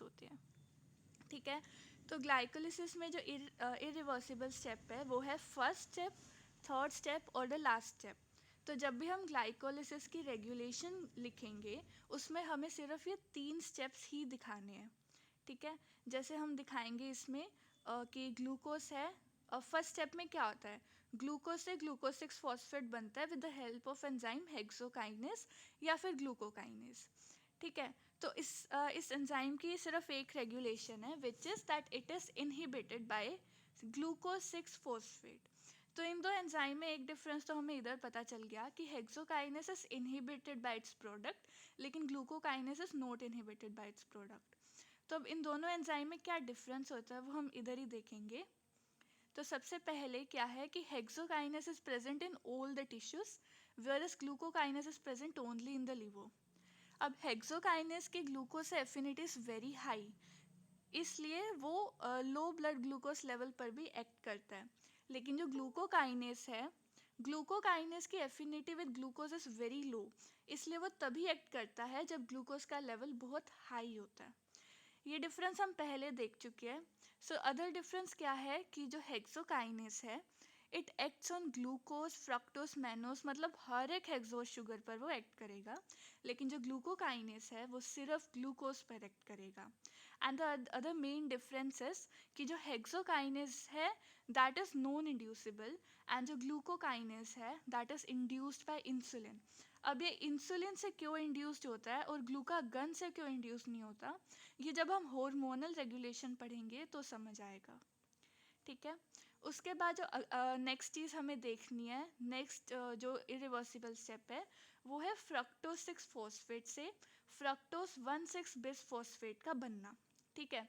Induced होती है, ठीक है। तो ग्लाइकोलिसिस में जो इरिवर्सिबल स्टेप है वो है फर्स्ट स्टेप, थर्ड स्टेप और द लास्ट स्टेप। तो जब भी हम ग्लाइकोलिसिस की रेगुलेशन लिखेंगे उसमें हमें सिर्फ ये 3 स्टेप्स ही दिखाने हैं, ठीक है। जैसे हम दिखाएंगे इसमें कि ग्लूकोज है, फर्स्ट स्टेप में क्या होता है, ग्लूकोज से ग्लूकोज 6 फॉस्फेट बनता है with the help of enzyme hexokinase या फिर ग्लूकोकाइनेस, ठीक है। तो इस एंजाइम की सिर्फ एक रेगुलेशन है which is that it is inhibited by glucose 6 phosphate. तो इन दो एंजाइम में एक डिफरेंस तो हमें इधर पता चल गया कि hexokinase is inhibited by its product, लेकिन glucokinase is not inhibited by its product. तो अब इन दोनों एंजाइम में क्या डिफरेंस होता है वो हम इधर ही देखेंगे। तो सबसे पहले क्या है कि hexokinase is present in all the tissues where is glucokinase is present only in the liver. अब हेक्सोकाइनेस के ग्लूकोज से एफिनिटी इज वेरी हाई, इसलिए वो लो ब्लड ग्लूकोज लेवल पर भी एक्ट करता है। लेकिन जो ग्लूकोकाइनेस है, ग्लूकोकाइनेस की affinity with glucose is very low, इसलिए वो तभी एक्ट करता है जब ग्लूकोज का लेवल बहुत हाई होता है। ये डिफरेंस हम पहले देख चुके हैं। सो अदर डिफरेंस क्या है कि जो हेक्सोकाइनेस है it acts on glucose, fructose, mannose, मतलब हर एक हेक्सोज शुगर पर वो एक्ट करेगा। लेकिन जो ग्लूकोकाइनेस है वो सिर्फ ग्लूकोज पर एक्ट करेगा। And the other main difference is कि जो हेक्सोकाइनेस है that is non inducible and जो ग्लूकोकाइनेस है that is induced by insulin. अब ये इंसुलिन से क्यों इंड्यूस्ड होता है और ग्लूकागन से क्यों इंड्यूस नहीं होता, ये जब हम हार्मोनल रेगुलेशन पढ़ेंगे तो समझ आएगा, ठीक है। उसके बाद जो नेक्स्ट चीज़ हमें देखनी है, नेक्स्ट जो इरिवर्सिबल स्टेप है वो है फ्रक्टोज 6 फॉस्फेट से फ्रक्टोज 1,6 बिस फॉस्फेट का बनना, ठीक है।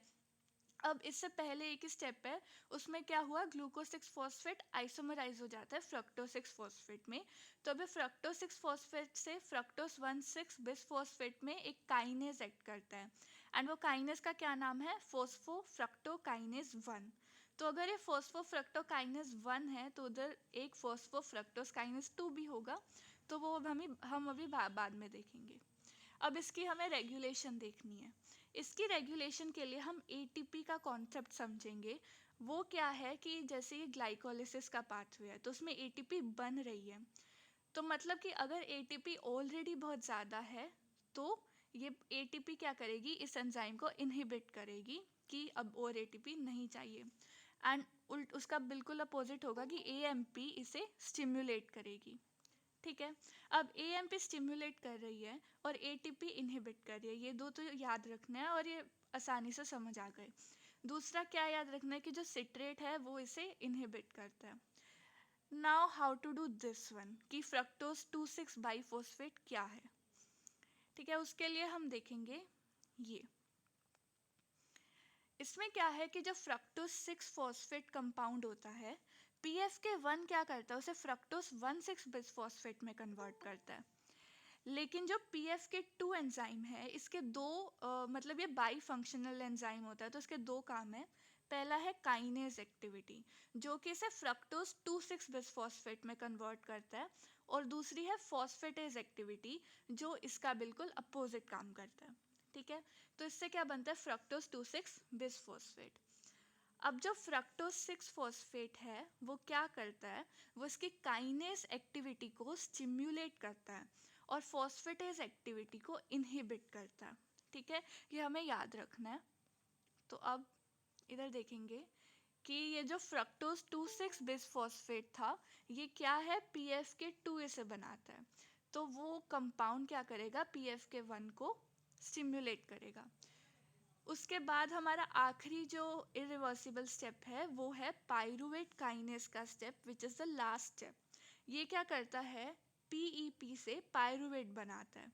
अब इससे पहले एक स्टेप है, उसमें क्या हुआ, ग्लूकोज 6 फॉस्फेट आइसोमराइज हो जाता है फ्रक्टोज 6 फॉस्फेट में। तो अभी फ्रक्टोज 6 फॉस्फेट से फ्रक्टोज 1,6 बिस फॉस्फेट में एक काइनेज एक्ट करता है एंड वो काइनेज का क्या नाम है, फोस्फोफ्रक्टोकाइनेज 1। तो अगर ये फोस्फोफ्रक्टोकाइनेज 1 है तो उधर एक फोस्फोफ्रक्टोकाइनेज 2 भी होगा, तो वो अब हम अभी बाद में देखेंगे। अब इसकी हमें रेगुलेशन देखनी है। इसकी रेगुलेशन के लिए हम एटीपी का कॉन्सेप्ट समझेंगे। वो क्या है कि जैसे ये ग्लाइकोलिसिस का पाथवे है तो उसमें एटीपी बन रही है, तो मतलब कि अगर एटीपी ऑलरेडी बहुत ज़्यादा है तो ये एटीपी क्या करेगी, इस एंजाइम को इनहिबिट करेगी कि अब और एटीपी नहीं चाहिए। एंड उल्ट उसका बिल्कुल अपोजिट होगा कि एएमपी इसे स्टिम्युलेट करेगी, ठीक है। अब एएमपी स्टिम्युलेट कर रही है और एटीपी इनहिबिट कर रही है, ये दो तो याद रखना है और ये आसानी से समझ आ गए। दूसरा क्या याद रखना है कि जो सिट्रेट है वो इसे इनहिबिट करता है। Now how to do this one कि फ्रक्टोज 2,6 बाइफॉस्फेट क्या है, ठीक है। उसके लिए हम देखेंगे ये, इसमें क्या है कि जब फ्रक्टोज 6 फॉस्फेट कंपाउंड होता है, PFK1 क्या करता है, उसे फ्रक्टोज 1,6 बिसफॉस्फेट में कन्वर्ट करता है। लेकिन जो PFK2 एंजाइम है इसके दो मतलब ये बाई फंक्शनल एंजाइम होता है, तो इसके दो काम है। पहला है काइनेज एक्टिविटी जो कि इसे फ्रक्टोज 2,6 बिसफॉस्फेट में कन्वर्ट करता है, और दूसरी है फॉस्फेटेज एक्टिविटी जो इसका बिल्कुल अपोजिट काम करता है, ठीक है। तो इससे क्या बनता है, फ्रक्टोज 2,6 बिसफॉस्फेट। अब जो फ्रक्टोज 6 फॉस्फेट है वो क्या करता है, वो इसकी काइनेज एक्टिविटी को स्टिम्युलेट करता है और फॉस्फेटेज एक्टिविटी को इनहिबिट करता है, ठीक है। ये हमें याद रखना है। तो अब इधर देखेंगे कि ये जो फ्रक्टोज 2,6 बिसफॉस्फेट था ये क्या है, PFK2 इसे बनाता है। तो वो कंपाउंड क्या करेगा, PFK1 को स्टिम्युलेट करेगा। उसके बाद हमारा आखिरी जो इरिवर्सिबल स्टेप है वो है पाइरूवेट काइनेस का step which is the last step. ये क्या करता है, PEP से पाइरूवेट बनाता है।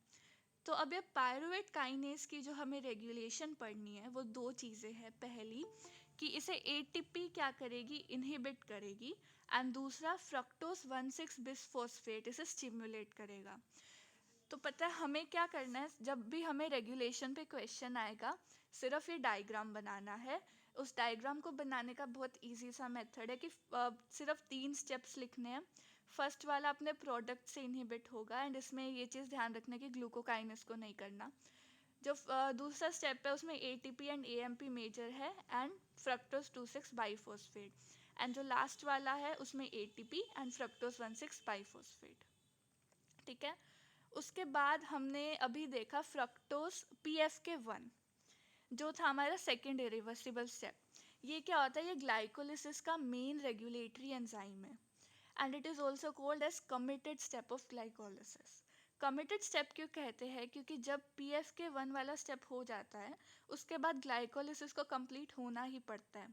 तो अब ये पाइरूवेट काइनेस की जो हमें रेगुलेशन पढ़नी है वो दो चीज़ें हैं। पहली कि इसे एटीपी क्या करेगी, इनहिबिट करेगी, एंड दूसरा फ्रक्टोज 1,6 बिसफॉस्फेट इसे स्टिम्युलेट करेगा। तो पता है हमें क्या करना है, जब भी हमें रेगुलेशन पे क्वेश्चन आएगा सिर्फ ये डायग्राम बनाना है। उस डायग्राम को बनाने का बहुत इजी सा मेथड है कि सिर्फ 3 स्टेप्स लिखने हैं। फर्स्ट वाला अपने प्रोडक्ट से इनहिबिट होगा एंड इसमें ये चीज़ ध्यान रखना कि ग्लूकोकाइनेस को नहीं करना। जो दूसरा स्टेप है उसमें ATP एंड AMP मेजर है एंड फ्रक्टोज 2,6 बाइफॉस्फेट, एंड जो लास्ट वाला है उसमें ATP एंड फ्रक्टोज 1,6 बाइफॉस्फेट। ठीक है, उसके बाद हमने अभी देखा फ्रक्टोज PFK1 जो था हमारा सेकेंड इरिवर्सिबल स्टेप। ये क्या होता है, ये ग्लाइकोलिसिस का मेन रेगुलेटरी एंजाइम है and it is also called as committed step of glycolysis. Committed step क्यों कहते हैं, क्योंकि जब PFK1 वाला स्टेप हो जाता है उसके बाद ग्लाइकोलिसिस को कंप्लीट होना ही पड़ता है।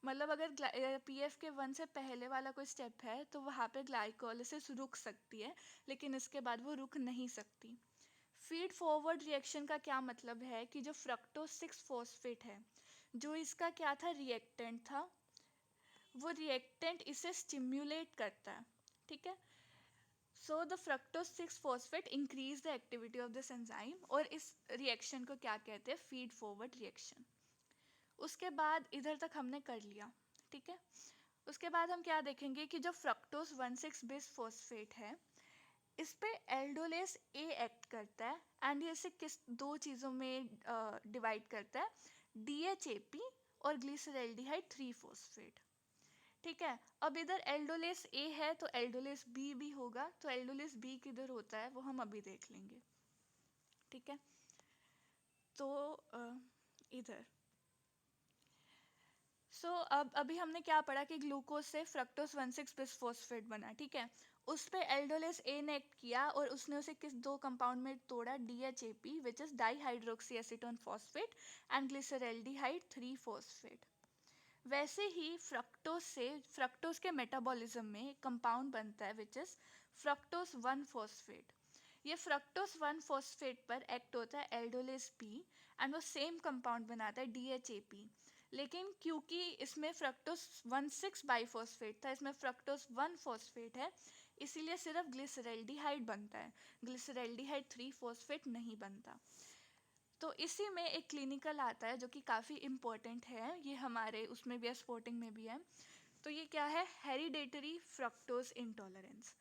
मतलब अगर PFK1 से पहले वाला कोई स्टेप है तो वहाँ पे ग्लाइकोलिसिस रुक सकती है, लेकिन इसके बाद वो रुक नहीं सकती। फीड फॉरवर्ड रिएक्शन का क्या मतलब है कि जो फ्रक्टोज 6 फॉस्फेट है, जो इसका क्या था, रिएक्टेंट था, वो रिएक्टेंट इसे स्टिम्युलेट करता है। ठीक है, so the fructose 6 phosphate increase the activity of this enzyme, और इस रिएक्शन को क्या कहते हैं, फीड फॉरवर्ड रिएक्शन। उसके बाद इधर तक हमने कर लिया। ठीक है, उसके बाद हम क्या देखेंगे कि जो फ्रक्टोज 1,6 बिस फॉस्फेट है इस पे एल्डोलेस ए एक्ट करता है एंड ये इसे किस दो चीज़ों में डिवाइड करता है, DHAP और ग्लिसरल्डिहाइड 3 फॉस्फेट। ठीक है, अब इधर एल्डोलेस ए है तो एल्डोलेस बी भी होगा, तो एल्डोलेस बी किधर होता है वो हम अभी देख लेंगे। ठीक है, तो इधर अब अभी हमने क्या पढ़ा कि ग्लूकोज से फ्रक्टोज 1,6 बिस फॉस्फेट बना। ठीक है, उस पे एल्डोलेस ए ने एक्ट किया और उसने उसे किस दो कंपाउंड में तोड़ा, DHAP which is dihydroxy acetone phosphate and glyceraldehyde 3 phosphate. वैसे ही फ्रक्टोज से फ्रक्टोज के मेटाबॉलिज्म में एक कंपाउंड बनता है विच इज फ्रक्टोज 1 फॉस्फेट। ये फ्रक्टोज 1 फॉस्फेट पर एक्ट होता है एल्डोलेस बी एंड वो सेम कंपाउंड बनाता है DHAP, लेकिन क्योंकि इसमें फ्रक्टोज 1,6 बाइफॉस्फेट था, इसमें फ्रक्टोज 1 फॉस्फेट है, इसीलिए सिर्फ ग्लिसरल्डिहाइड बनता है, ग्लिसरल्डिहाइड 3 फॉस्फेट नहीं बनता। तो इसी में एक क्लिनिकल आता है जो कि काफ़ी इम्पोर्टेंट है, ये हमारे उसमें भी है, स्पोर्टिंग में भी है। तो ये क्या है, हेरिडेटरी फ्रक्टोज इंटॉलरेंस।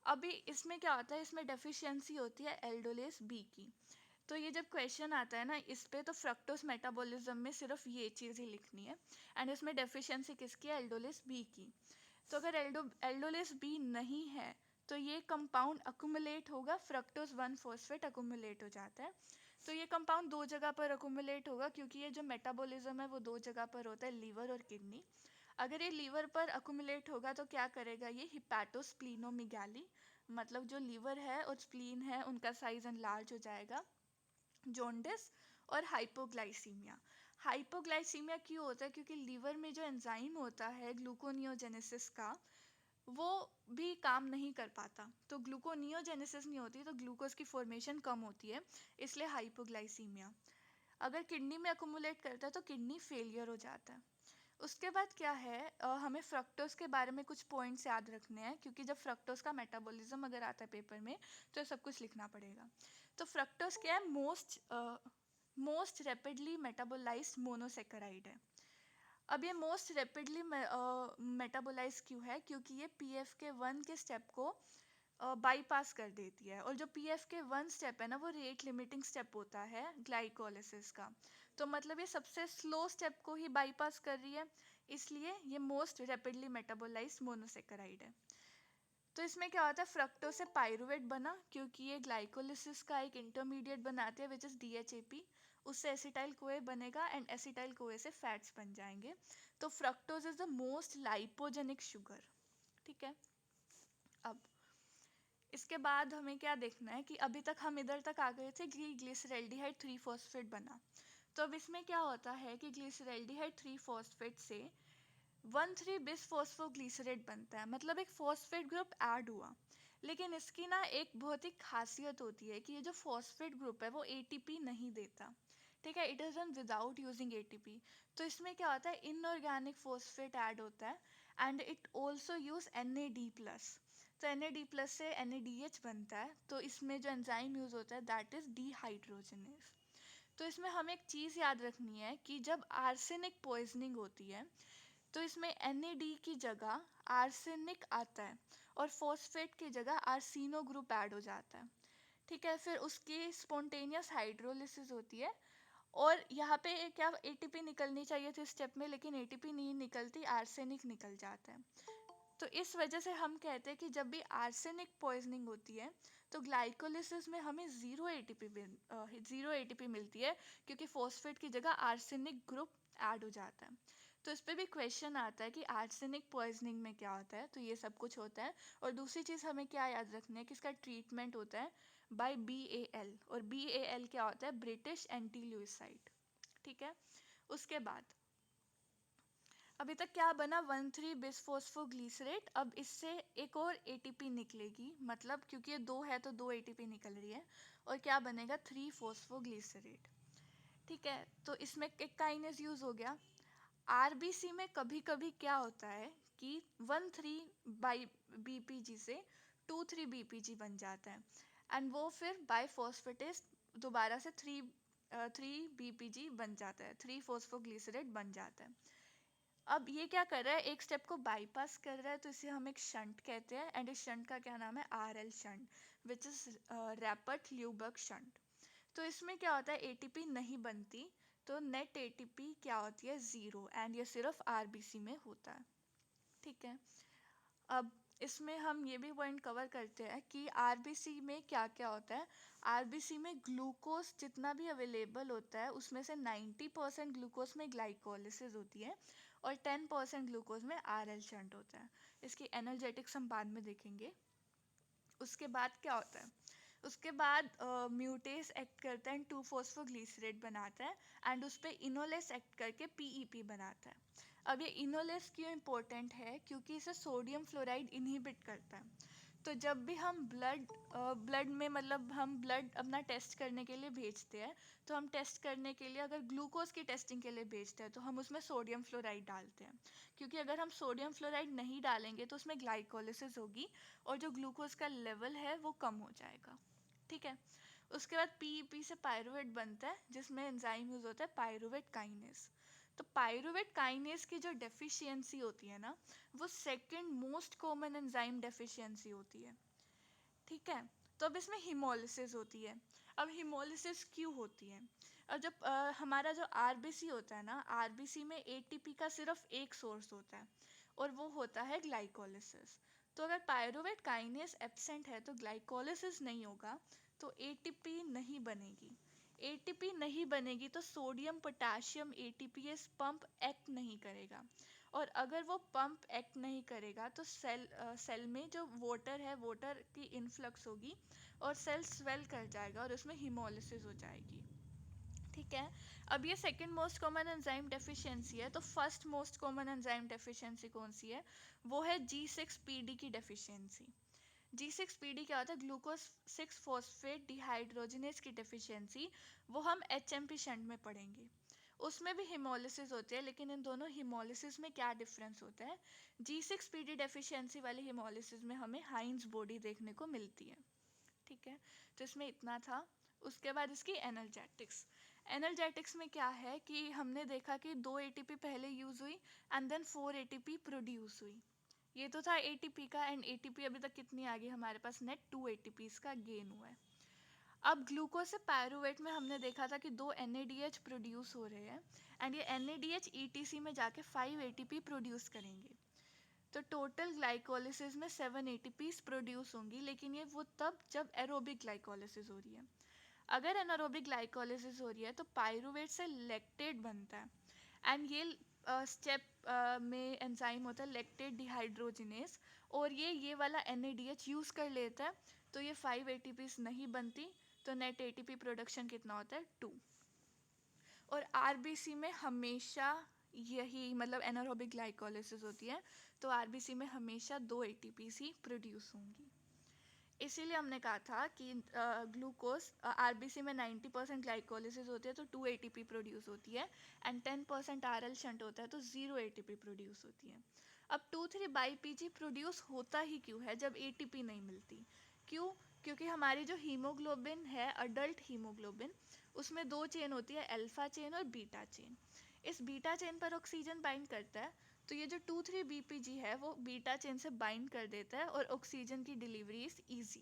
अभी इसमें क्या होता है, इसमें डेफिशिएंसी होती है एल्डोलेस बी की। तो ये जब क्वेश्चन आता है ना इस पे, तो फ्रक्टोज मेटाबॉलिज्म में सिर्फ ये चीज़ ही लिखनी है एंड इसमें डेफिशिएंसी किसकी है, एल्डोलेस बी की। तो अगर एल्डोलेस बी नहीं है तो ये कंपाउंड अकुमुलेट होगा, फ्रक्टोज 1 फॉस्फेट अकुमुलेट हो जाता है। तो ये कंपाउंड दो जगह पर अकुमुलेट होगा क्योंकि ये जो मेटाबॉलिज्म है वो दो जगह पर होता है, लीवर और किडनी। अगर ये लीवर पर अकुमुलेट होगा तो क्या करेगा, ये हिपैटोस्प्लीनोमेगाली, मतलब जो लीवर है और स्प्लीन है उनका साइज एनलार्ज हो जाएगा, जॉन्डिस और हाइपोग्लाइसीमिया। हाइपोग्लाइसीमिया क्यों होता है, क्योंकि लीवर में जो एंजाइम होता है ग्लूकोनियोजेनेसिस का वो भी काम नहीं कर पाता, तो ग्लूकोनियोजेनेसिस नहीं होती तो ग्लूकोज की फॉर्मेशन कम होती है, इसलिए हाइपोग्लाइसीमिया। अगर किडनी में अकुमुलेट करता है तो किडनी फेलियर हो जाता है। उसके बाद क्या है, हमें फ्रक्टोज के बारे में कुछ पॉइंट्स याद रखने हैं क्योंकि जब फ्रक्टोज का मेटाबॉलिज्म अगर आता है पेपर में तो सब कुछ लिखना पड़ेगा। तो फ्रक्टोज क्या है, मोस्ट रैपिडली मेटाबोलाइज्ड मोनोसेकेराइड है। अब ये मोस्ट रैपिडली मेटाबोलाइज क्यों है, क्योंकि ये PFK1 के स्टेप को बाईपास कर देती है, और जो PFK1 स्टेप है ना वो रेट लिमिटिंग स्टेप होता है ग्लाइकोलिसिस का, तो मतलब ये सबसे स्लो स्टेप को ही बाईपास कर रही है, इसलिए ये मोस्ट रैपिडली मेटाबोलाइज्ड मोनोसेकेराइड है। तो इसमें क्या होता है, फ्रक्टोज से पायरुवेट बना क्योंकि ये ग्लाइकोलिसिस का एक इंटरमीडिएट बनाते हैं विच इज DHAP, उससे एसिटाइल कोए बनेगा एंड एसिटाइल कोए से फैट्स बन जाएंगे। तो fructose is the most lipogenic sugar. ठीक है, अब इसके बाद हमें क्या देखना है कि अभी तक हम इधर तक आ गए थे कि ग्लिसरल्डिहाइड 3 फॉस्फेट बना। तो अब इसमें क्या होता है कि ग्लिसरल्डिहाइड 3 फॉस्फेट से 1,3 बिस फॉस्फोग्लिसरेट बनता है, मतलब एक फॉस्फेट ग्रुप ऐड हुआ। लेकिन इसकी ना एक बहुत ही खासियत होती है कि ये जो फॉस्फेट ग्रुप है वो ATP नहीं देता। ठीक है, it is done without using ATP। तो इसमें क्या होता है, इनऑर्गेनिक फॉस्फेट ऐड होता है and it also use NAD+। तो NAD+ से NADH बनता है, तो इसमें जो एंजाइम यूज होता है दैट इज डिहाइड्रोजनेज। तो इसमें हमें एक चीज़ याद रखनी है कि जब आर्सेनिक पॉइजनिंग होती है तो इसमें NAD की जगह आर्सेनिक आता है और फॉस्फेट की जगह आर्सिनो ग्रुप ऐड हो जाता है। ठीक है, फिर उसकी स्पॉन्टेनियस हाइड्रोलिसिस होती है, और यहाँ पे क्या एटीपी निकलनी चाहिए थी स्टेप में, लेकिन एटीपी नहीं निकलती, आर्सेनिक निकल जाता है। तो इस वजह से हम कहते हैं कि जब भी आर्सेनिक पॉइजनिंग होती है तो ग्लाइकोलिसिस में हमें ज़ीरो एटीपी मिलती है, क्योंकि फॉस्फेट की जगह आर्सेनिक ग्रुप ऐड हो जाता है। तो इस पर भी क्वेश्चन आता है कि आर्सेनिक पॉइजनिंग में क्या होता है, तो ये सब कुछ होता है। और दूसरी चीज़ हमें क्या याद रखनी है कि इसका ट्रीटमेंट होता है बाय BAL, और BAL क्या होता है, ब्रिटिश एंटी ल्यूसाइड। ठीक है, उसके बाद अभी तक क्या बना, 1,3 बिसफॉस्फोग्लिसरेट। अब इससे एक और एटीपी निकलेगी, मतलब क्योंकि ये दो है तो दो एटीपी निकल रही है, और क्या बनेगा, 3 फॉस्फोग्लिसरेट। ठीक है, तो इसमें एक काइनेज यूज हो गया। आरबीसी में कभी कभी क्या होता है कि 1,3 BPG से 2,3 BPG बन जाता है, एंड वो फिर बाईफॉस्फेटेस दोबारा से 3 BPG बन जाता है, 3 फॉस्फोग्लिसरेट बन जाता है। अब ये क्या कर रहा है, एक स्टेप को बाईपास कर रहा है, तो इसे हम एक शंट कहते हैं, एंड इस शंट का क्या नाम है, RL shunt, which is Rapoport Luebering shunt. तो इसमें क्या होता है, एटीपी नहीं बनती, तो नेट एटीपी क्या होती है, 0, एंड ये सिर्फ आरबीसी में होता है। ठीक है, अब इसमें हम ये भी पॉइंट कवर करते हैं कि आरबीसी में क्या क्या होता है। आरबीसी में ग्लूकोज जितना भी अवेलेबल होता है उसमें से 90% ग्लूकोज में ग्लाइकोलिसिस होती है, और 10% ग्लूकोज में RL शंट होता है। इसकी एनर्जेटिक्स हम बाद में देखेंगे। उसके बाद क्या होता है, उसके बाद म्यूटेस एक्ट करता है, 2 फॉस्फोग्लिसरेट बनाता है, एंड उस पर इनोलेस एक्ट करके PEP बनाता है। अब ये इनोलेस क्यों इम्पोर्टेंट है, क्योंकि इसे सोडियम फ्लोराइड इनहिबिट करता है। तो जब भी हम ब्लड में, मतलब हम ब्लड अपना टेस्ट करने के लिए भेजते हैं, तो हम टेस्ट करने के लिए अगर ग्लूकोज की टेस्टिंग के लिए भेजते हैं तो हम उसमें सोडियम फ्लोराइड डालते हैं, क्योंकि अगर हम सोडियम फ्लोराइड नहीं डालेंगे तो उसमें ग्लाइकोलिसिस होगी और जो ग्लूकोज का लेवल है वो कम हो जाएगा। ठीक है, उसके बाद PEP से पायरुवेट बनता है, जिसमें एंजाइम यूज होता है पायरुवेट काइनेस। तो पायरुवेट काइनेस की जो डेफिशिएंसी होती है ना, वो second most common enzyme deficiency होती है। ठीक है, तो अब इसमें हिमोलिसिस होती है। अब हिमोलिसिस क्यों होती है, और जब हमारा जो आरबीसी होता है ना, आरबीसी में एटीपी का सिर्फ एक सोर्स होता है, और वो होता है ग्लाइकोलिसिस। तो अगर पायरुवेट काइनेस एब्सेंट है तो ग्लाइकोलिसिस नहीं होगा, तो एटीपी नहीं बनेगी। एटीपी नहीं बनेगी तो sodium potassium ATPase pump act नहीं करेगा, और अगर वो पंप एक्ट नहीं करेगा तो सेल में जो वाटर है, वाटर की इन्फ्लक्स होगी, और सेल स्वेल कर जाएगा और उसमें हिमोलिसिस हो जाएगी। ठीक है, अब ये second most common enzyme deficiency है, तो first most common enzyme deficiency कौन सी है, वो है G6PD की डेफिशिएंसी। G6PD क्या होता है, ग्लूकोज 6 फॉस्फेट डिहाइड्रोजिनेज की डेफिशिएंसी। वो हम HMP शंट में पढ़ेंगे, उसमें भी हिमोलिसिस होती है, लेकिन इन दोनों हिमोलिसिस में क्या डिफरेंस होता है, G6PD डेफिशिएंसी वाली हिमोलिसिस में हमें हाइंस बॉडी देखने को मिलती है। ठीक है, तो इसमें इतना था। उसके बाद इसकी एनर्जेटिक्स। एनर्जेटिक्स में क्या है कि हमने देखा कि 2 ATP पहले यूज हुई, एंड देन 4 ATP प्रोड्यूस हुई। ये तो था एटीपी का, एंड एटीपी अभी तक कितनी आ गई हमारे पास, नेट 2 ATPs का गेन हुआ है। अब ग्लूकोज से पायरुवेट में हमने देखा था कि 2 NADH प्रोड्यूस हो रहे हैं, एंड ये NADH ETC में जाके 5 ATP प्रोड्यूस करेंगे। तो टोटल ग्लाइकोलिसिस में 7 ATPs प्रोड्यूस होंगी, लेकिन ये वो तब जब एरोबिक ग्लाइकोलिसिस हो रही है। अगर एनारोबिक ग्लाइकोलिसिस हो रही है तो पायरुवेट से लैक्टेट बनता है, एंड ये स्टेप में एंजाइम होता है लैक्टेट डिहाइड्रोजिनेस, और ये वाला NADH यूज़ कर लेता है, तो ये 5 ATPs नहीं बनती, तो नेट ATP प्रोडक्शन कितना होता है, 2। और आरबीसी में हमेशा यही, मतलब एनारोबिक ग्लाइकोलिसिस होती है, तो आरबीसी में हमेशा 2 ATPs ही प्रोड्यूस होंगी। इसीलिए हमने कहा था कि ग्लूकोज आरबीसी में 90% ग्लाइकोलिसिस होती है तो 2 ATP प्रोड्यूस होती है, एंड 10% RL शंट होता है तो 0 ATP प्रोड्यूस होती है। अब 2,3-BPG प्रोड्यूस होता ही क्यों है जब ATP नहीं मिलती, क्यों, क्योंकि हमारी जो हीमोग्लोबिन है, अडल्ट हीमोग्लोबिन, उसमें 2 चेन होती है, अल्फा चेन और बीटा चेन। इस बीटा चेन पर ऑक्सीजन बाइंड करता है, तो ये जो 2,3-BPG है वो बीटा चेन से बाइंड कर देता है, और ऑक्सीजन की डिलीवरी इज ईजी।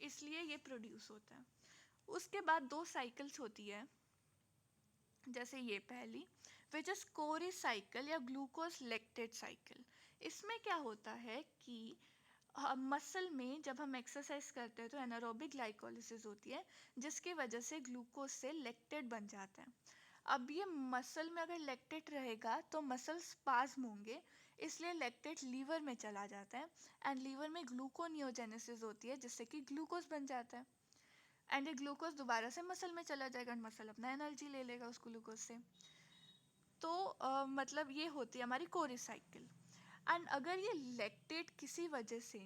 इसलिए ये प्रोड्यूस होता है। उसके बाद 2 साइकिल्स होती है, जैसे ये पहली विच इज़ कोरी साइकिल या ग्लूकोज लेक्टेट साइकिल। इसमें क्या होता है कि मसल में जब हम एक्सरसाइज करते हैं तो एनारोबिक ग्लाइकोलिसिस होती है, जिसकी वजह से ग्लूकोज से लेक्टेट बन जाता है। अब ये मसल में अगर लेक्टेट रहेगा तो मसल स्पाज्म होंगे, इसलिए लेक्टेट लीवर में चला जाता है एंड लीवर में ग्लूकोनियोजेनेसिस होती है, जिससे कि ग्लूकोज बन जाता है एंड ये ग्लूकोज दोबारा से मसल में चला जाएगा एंड मसल अपना एनर्जी ले लेगा उस ग्लूकोज से। तो मतलब ये होती है हमारी कोरी साइकिल। एंड अगर ये लेक्टेट किसी वजह से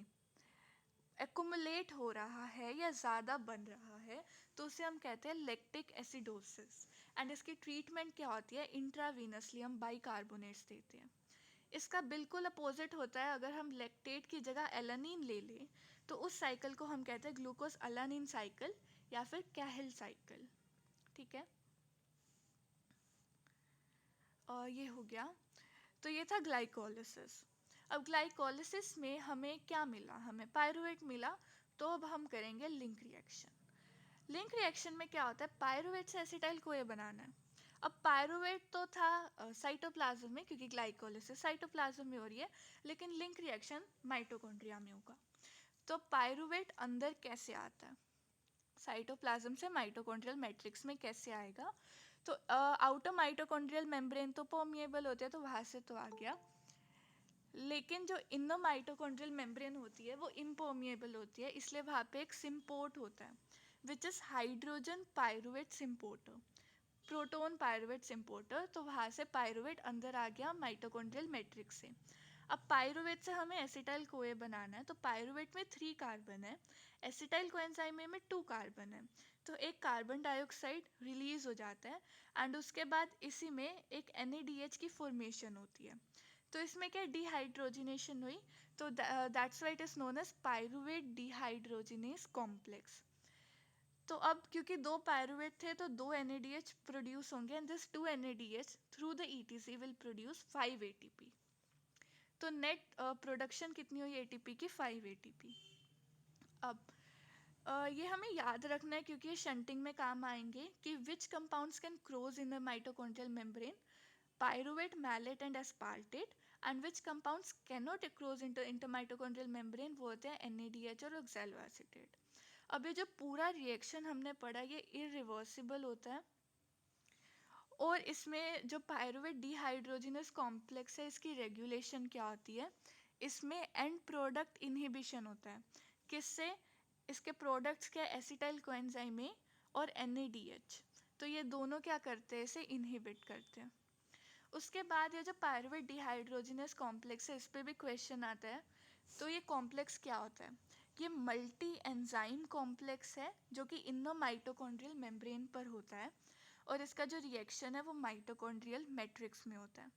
एक्युमुलेट हो रहा है या ज़्यादा बन रहा है तो उसे हम कहते हैं लैक्टिक एसिडोसिस। एंड इसकी ट्रीटमेंट क्या होती है, इंट्रावीनसली हम बाइकार्बोनेट्स देते हैं। इसका बिल्कुल अपोजिट होता है, अगर हम लैक्टेट की जगह एलानिन ले लें तो उस साइकिल को हम कहते हैं ग्लूकोज अलानिन साइकिल या फिर कैहिल साइकिल। ठीक है, और ये हो गया। तो ये था ग्लाइकोलिसिस। अब ग्लाइकोलिसिस में हमें क्या मिला, हमें पायरुवेट मिला। तो अब हम करेंगे लिंक रिएक्शन। लिंक रिएक्शन में क्या होता है, पायरुवेट से एसिटाइल कोए बनाना है। अब पायरुवेट तो था साइटोप्लाज्म में, क्योंकि ग्लाइकोलिसिस साइटोप्लाज्म में हो रही है, लेकिन लिंक रिएक्शन माइटोकॉन्ड्रिया में होगा। तो पायरुवेट अंदर कैसे आता है, साइटोप्लाज्म से माइटोकॉन्ड्रियल मैट्रिक्स में कैसे आएगा। तो आउटर माइटोकॉन्ड्रियल मेम्ब्रेन तो परमिएबल होते हैं, तो वहाँ से तो आ गया, लेकिन जो इनर माइटोकॉन्ड्रियल मेम्ब्रेन होती है वो इम्पर्मिएबल होती है, इसलिए वहाँ पे एक सिम्पोर्ट होता है which is hydrogen pyruvate symporter, proton pyruvate symporter. तो वहाँ से पायरुवेट अंदर आ गया माइटोकॉन्ड्रियल मैट्रिक्स से। अब पायरुवेट से हमें एसिटाइल कोए बनाना है, तो पायरुवेट में 3 कार्बन है, एसिटाइल कोएंजाइम में 2 कार्बन है, तो एक कार्बन डाइऑक्साइड रिलीज हो जाता है एंड उसके बाद इसी में एक NADH की फॉर्मेशन होती है। तो इसमें क्या डिहाइड्रोजिनेशन हुई, तो that's why it is known as pyruvate dehydrogenase complex. तो अब क्योंकि 2 पायरुवेट थे तो 2 NADH प्रोड्यूस होंगे and this 2 NADH through the ETC will produce 5 ATP। तो नेट प्रोडक्शन कितनी हुई ATP की, 5 ATP। अब ये हमें याद रखना है क्योंकि ये शंटिंग में काम आएंगे कि which compounds can cross in the mitochondrial membrane, pyruvate, malate and aspartate, and which compounds cannot cross into mitochondrial membrane, वो होते हैं NADH और oxaloacetate। अब ये जो पूरा रिएक्शन हमने पढ़ा ये इरिवर्सिबल होता है, और इसमें जो पायरुवेट डिहाइड्रोजिनस कॉम्प्लेक्स है इसकी रेगुलेशन क्या होती है, इसमें एंड प्रोडक्ट इनहिबिशन होता है। किससे, इसके प्रोडक्ट्स क्या, एसिटाइल कोएंजाइम और NADH, तो ये दोनों क्या करते हैं, इसे इनहिबिट करते हैं। उसके बाद ये जो पायरुवेट डिहाइड्रोजिनस कॉम्प्लेक्स है इस पर भी क्वेश्चन आता है। तो ये कॉम्प्लेक्स क्या होता है, ये मल्टी एंजाइम कॉम्प्लेक्स है जो कि इनर माइटोकॉन्ड्रियल मेम्ब्रेन पर होता है, और इसका जो रिएक्शन है वो माइटोकॉन्ड्रियल मैट्रिक्स में होता है।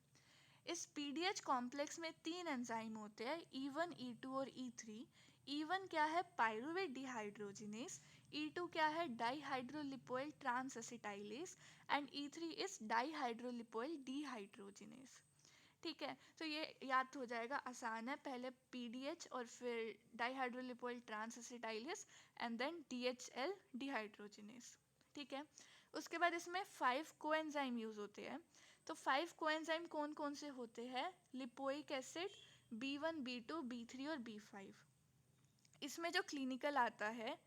इस PDH कॉम्प्लेक्स में 3 एंजाइम होते हैं, E1, E2 और E3। E1 क्या है, पायरुवेट डिहाइड्रोजिनेस, E2 क्या है, डाईहाइड्रोलिपोइल ट्रांसएसिटाइलेस एंड E3 इज डाईहाइड्रोलिपोइल डिहाइड्रोजिनेस। ठीक है, तो ये याद हो जाएगा, आसान है, पहले PDH और फिर डाईहाइड्रोलिपोइल ट्रांसएसिटाइलेस एंड देन DHL डिहाइड्रोजिनेस। ठीक है, उसके बाद इसमें 5 कोएंजाइम यूज होते हैं। तो 5 कोएंजाइम कौन कौन से होते हैं, lipoic acid, B1, B2, B3 और B5। इसमें जो क्लिनिकल आता है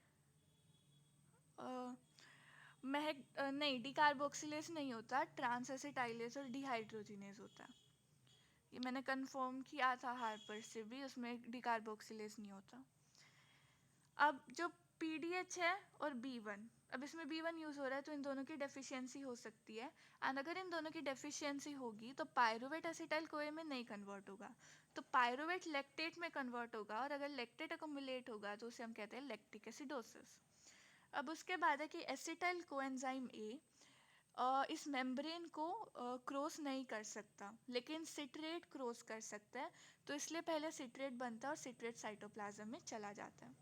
नहीं, डिकार्बोक्सिलेस नहीं होता, ट्रांसएसिटाइलेस और डिहाइड्रोजिनेस होता है। ये मैंने कंफर्म किया था हार्पर से भी, उसमें डिकार्बोक्सिलेस नहीं होता। अब जो PDH है और B1, अब इसमें B1 यूज़ हो रहा है तो इन दोनों की डेफिशिएंसी हो सकती है, एंड अगर इन दोनों की डेफिशिएंसी होगी तो पायरुवेट एसिटाइल कोए में नहीं कन्वर्ट होगा, तो पायरुवेट लैक्टेट में कन्वर्ट होगा, और अगर लैक्टेट अकोमुलेट होगा तो उसे हम कहते हैं लैक्टिक एसिडोसिस। अब उसके बाद है कि एसिटाइल कोएंजाइम A इस मेम्ब्रेन को क्रॉस नहीं कर सकता, लेकिन सिट्रेट क्रॉस कर सकता है, तो इसलिए पहले सिट्रेट बनता है और सिट्रेट साइटोप्लाज्म में चला जाता है।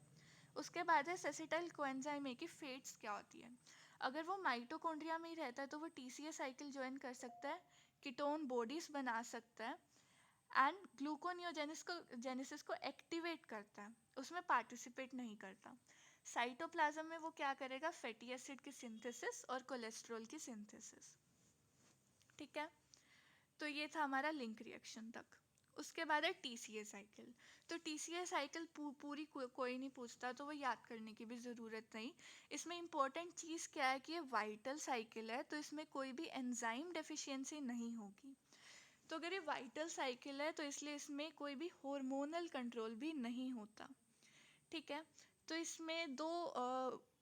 उसके बाद है एसिटाइल कोएंजाइम A की फेट्स क्या होती है, अगर वो माइटोकॉन्ड्रिया में ही रहता है तो वो TCA साइकिल ज्वाइन कर सकता है, कीटोन बॉडीज बना सकता है एंड ग्लूकोनियोजेनेसिस को एक्टिवेट करता है, उसमें पार्टिसिपेट नहीं करता। साइटोप्लाज्म में वो क्या करेगा, फैटी एसिड की सिंथेसिस और कोलेस्ट्रॉल की सिंथेसिस। ठीक है, तो ये था हमारा लिंक रिएक्शन तक। उसके बाद है टीसीए साइकिल। तो टीसीए साइकिल पूरी कोई नहीं पूछता, तो वो याद करने की भी ज़रूरत नहीं। इसमें इम्पोर्टेंट चीज़ क्या है कि ये वाइटल साइकिल है, तो इसमें कोई भी एंजाइम डेफिशिएंसी नहीं होगी। तो अगर ये वाइटल साइकिल है तो इसलिए इसमें कोई भी हार्मोनल कंट्रोल भी नहीं होता। ठीक है, तो इसमें दो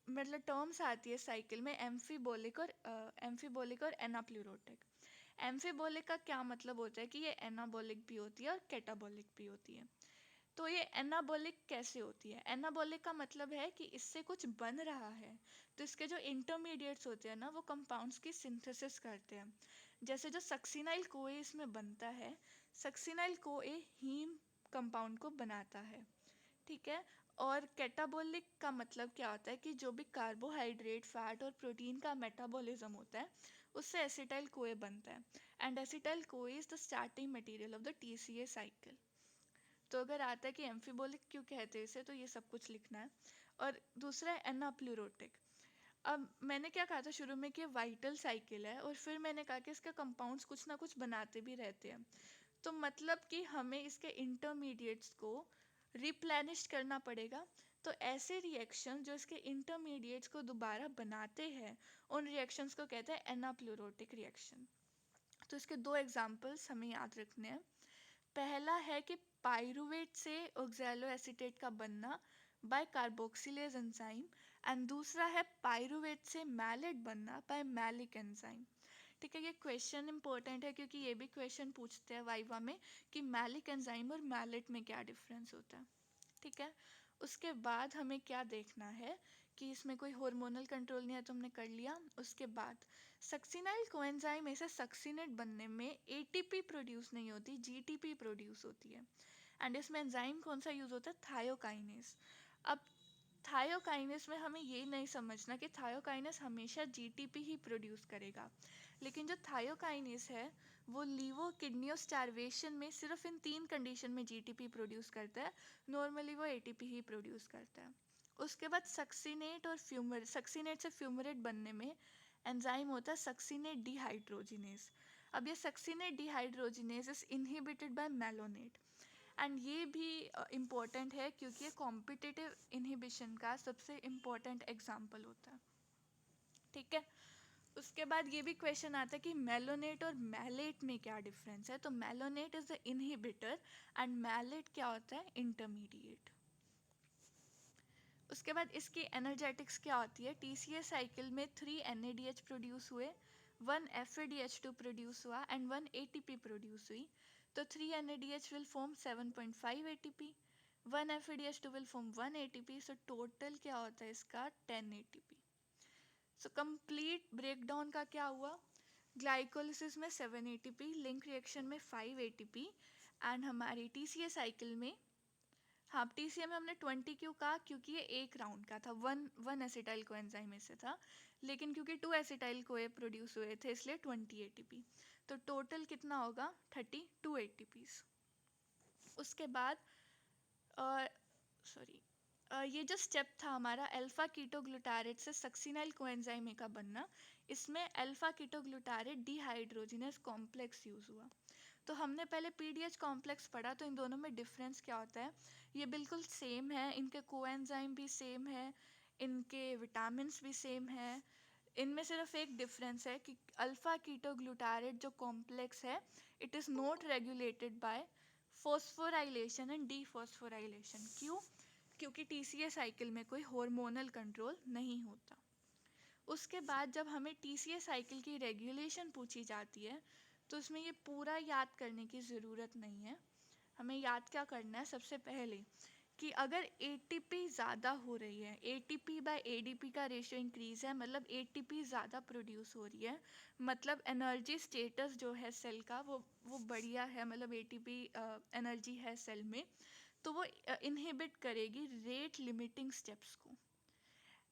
मतलब टर्म्स आती है साइकिल में, एम्फीबोलिक और एनाप्लूरोटिक। एम्फीबोलिक का क्या मतलब होता है कि ये एनाबोलिक भी होती है और कैटाबोलिक भी होती है। तो ये एनाबोलिक कैसे होती है? एनाबोलिक का मतलब है कि इससे कुछ बन रहा है, तो इसके जो इंटरमीडिएट्स होते हैं ना, वो कंपाउंड्स की सिंथेसिस करते हैं। जैसे जो सक्सिनाइल कोए इसमें बनता है, सक्सिनाइल कोए हीम कंपाउंड को बनाता है। ठीक है, और कैटाबोलिक का मतलब क्या होता है कि जो भी कार्बोहाइड्रेट, फैट और प्रोटीन का मेटाबॉलिज्म होता है, उससे एसिटाइल कोए बनता है। And acetyl CoA is the starting material of the TCA cycle. तो अगर आता है कि एम्फीबोलिक क्यों कहते हैं इसे, तो ये सब कुछ लिखना है। और दूसरा है एनाप्लूरोटिक। अब मैंने क्या कहा था शुरू में कि वाइटल साइकिल है, और फिर मैंने कहा कि इसके कंपाउंड्स कुछ ना कुछ बनाते भी रहते हैं। तो मतलब कि हमें इसके इंटरमीडिएट्स को रिप्लेनिश करना पड़ेगा। तो ऐसे रिएक्शन जो इसके इंटरमीडिएट्स को दोबारा बनाते हैं, उन रिएक्शंस को कहते हैं एनाप्लूरोटिक रिएक्शन। तो इसके दो एग्जांपल्स हमें याद रखने हैं। पहला है कि पाइरुवेट से ऑक्सैलो एसीटेट का बनना बाय कार्बोक्सिलेज एंजाइम, एंड दूसरा है पाइरुवेट से मैलेट बनना बाय मैलिक एंजाइम। ठीक है, ये क्वेश्चन इंपॉर्टेंट है क्योंकि ये भी क्वेश्चन पूछते हैं वाइवा में कि मैलिक एंजाइम और मैलेट में क्या डिफरेंस होता है। ठीक है, उसके बाद हमें क्या देखना है कि इसमें कोई हार्मोनल कंट्रोल नहीं है, तो हमने कर लिया। उसके बाद सक्सिनाइल कोएंजाइम में से सक्सिनेट बनने में एटीपी प्रोड्यूस नहीं होती, जीटीपी प्रोड्यूस होती है। एंड इसमें एंजाइम कौन सा यूज़ होता है? थायोकाइनेस। अब थायोकाइनेस में हमें ये नहीं समझना कि थायोकाइनेस हमेशा जीटीपी ही प्रोड्यूस करेगा, लेकिन जो थायोकाइनेस है वो लीवो किडनी स्टार्वेशन में सिर्फ इन 3 कंडीशन में जीटीपी प्रोड्यूस करता है, नॉर्मली वो एटीपी ही प्रोड्यूस करता है। उसके बाद सक्सिनेट और सक्सिनेट से फ्यूमरेट बनने में एंजाइम होता है सक्सिनेट डिहाइड्रोजिनेस। अब ये succinate dehydrogenase is inhibited bye malonate, and ये भी इम्पॉर्टेंट है क्योंकि ये कॉम्पिटिटिव इनहिबिशन का सबसे इम्पॉर्टेंट एग्जाम्पल होता है। ठीक है, उसके बाद ये भी क्वेश्चन आता है कि मेलोनेट और मैलेट में क्या डिफरेंस है। तो malonate is the inhibitor and malate क्या होता है? इंटरमीडिएट। उसके बाद इसकी एनर्जेटिक्स क्या होती है? टीसीए साइकिल में 3 NADH प्रोड्यूस हुए, 1 FADH2 प्रोड्यूस हुआ एंड 1 ATP प्रोड्यूस हुई। तो 3 NADH will form 7.5 ATP, 1 FADH2 will form 1 ATP, so total क्या होता है इसका? 10 ATP। सो कंप्लीट ब्रेकडाउन का क्या हुआ? ग्लाइकोलिसिस में 7 ATP, लिंक रिएक्शन में 5 ATP, एंड हमारी टीसीए साइकिल में, हाँ टीसीए में हमने 20 क्यों कहा? क्योंकि ये एक राउंड का था, वन एसिटाइल कोएंजाइम में से था, लेकिन क्योंकि 2 एसिटाइल कोए प्रोड्यूस हुए थे इसलिए 20 ATP। तो टोटल कितना होगा? 32 ATPs। उसके बाद सॉरी ये जो स्टेप था हमारा अल्फा कीटोग्लूटारेट से सक्सिनाइल कोएंजाइम का बनना, इसमें alpha ketoglutarate dehydrogenase complex use हुआ। तो हमने पहले पीडीएच कॉम्प्लेक्स पढ़ा, तो इन दोनों में डिफरेंस क्या होता है? ये बिल्कुल सेम है, इनके कोएंजाइम भी सेम है, इनके विटामिन्स भी सेम है। इनमें सिर्फ एक डिफरेंस है कि अल्फा कीटोग्लूटारेट जो कॉम्प्लेक्स है, it is not regulated by phosphorylation and dephosphorylation. क्यों? क्योंकि टीसीए साइकिल में कोई हार्मोनल कंट्रोल नहीं होता। उसके बाद जब हमें टीसीए साइकिल की रेगुलेशन पूछी जाती है, तो उसमें ये पूरा याद करने की ज़रूरत नहीं है। हमें याद क्या करना है? सबसे पहले कि अगर एटीपी ज़्यादा हो रही है, एटीपी बाय एडीपी का रेशियो इंक्रीज़ है, मतलब एटीपी ज़्यादा प्रोड्यूस हो रही है, मतलब एनर्जी स्टेटस जो है सेल का वो बढ़िया है, मतलब एटीपी एनर्जी है सेल में, तो वो इनहिबिट करेगी रेट लिमिटिंग स्टेप्स को।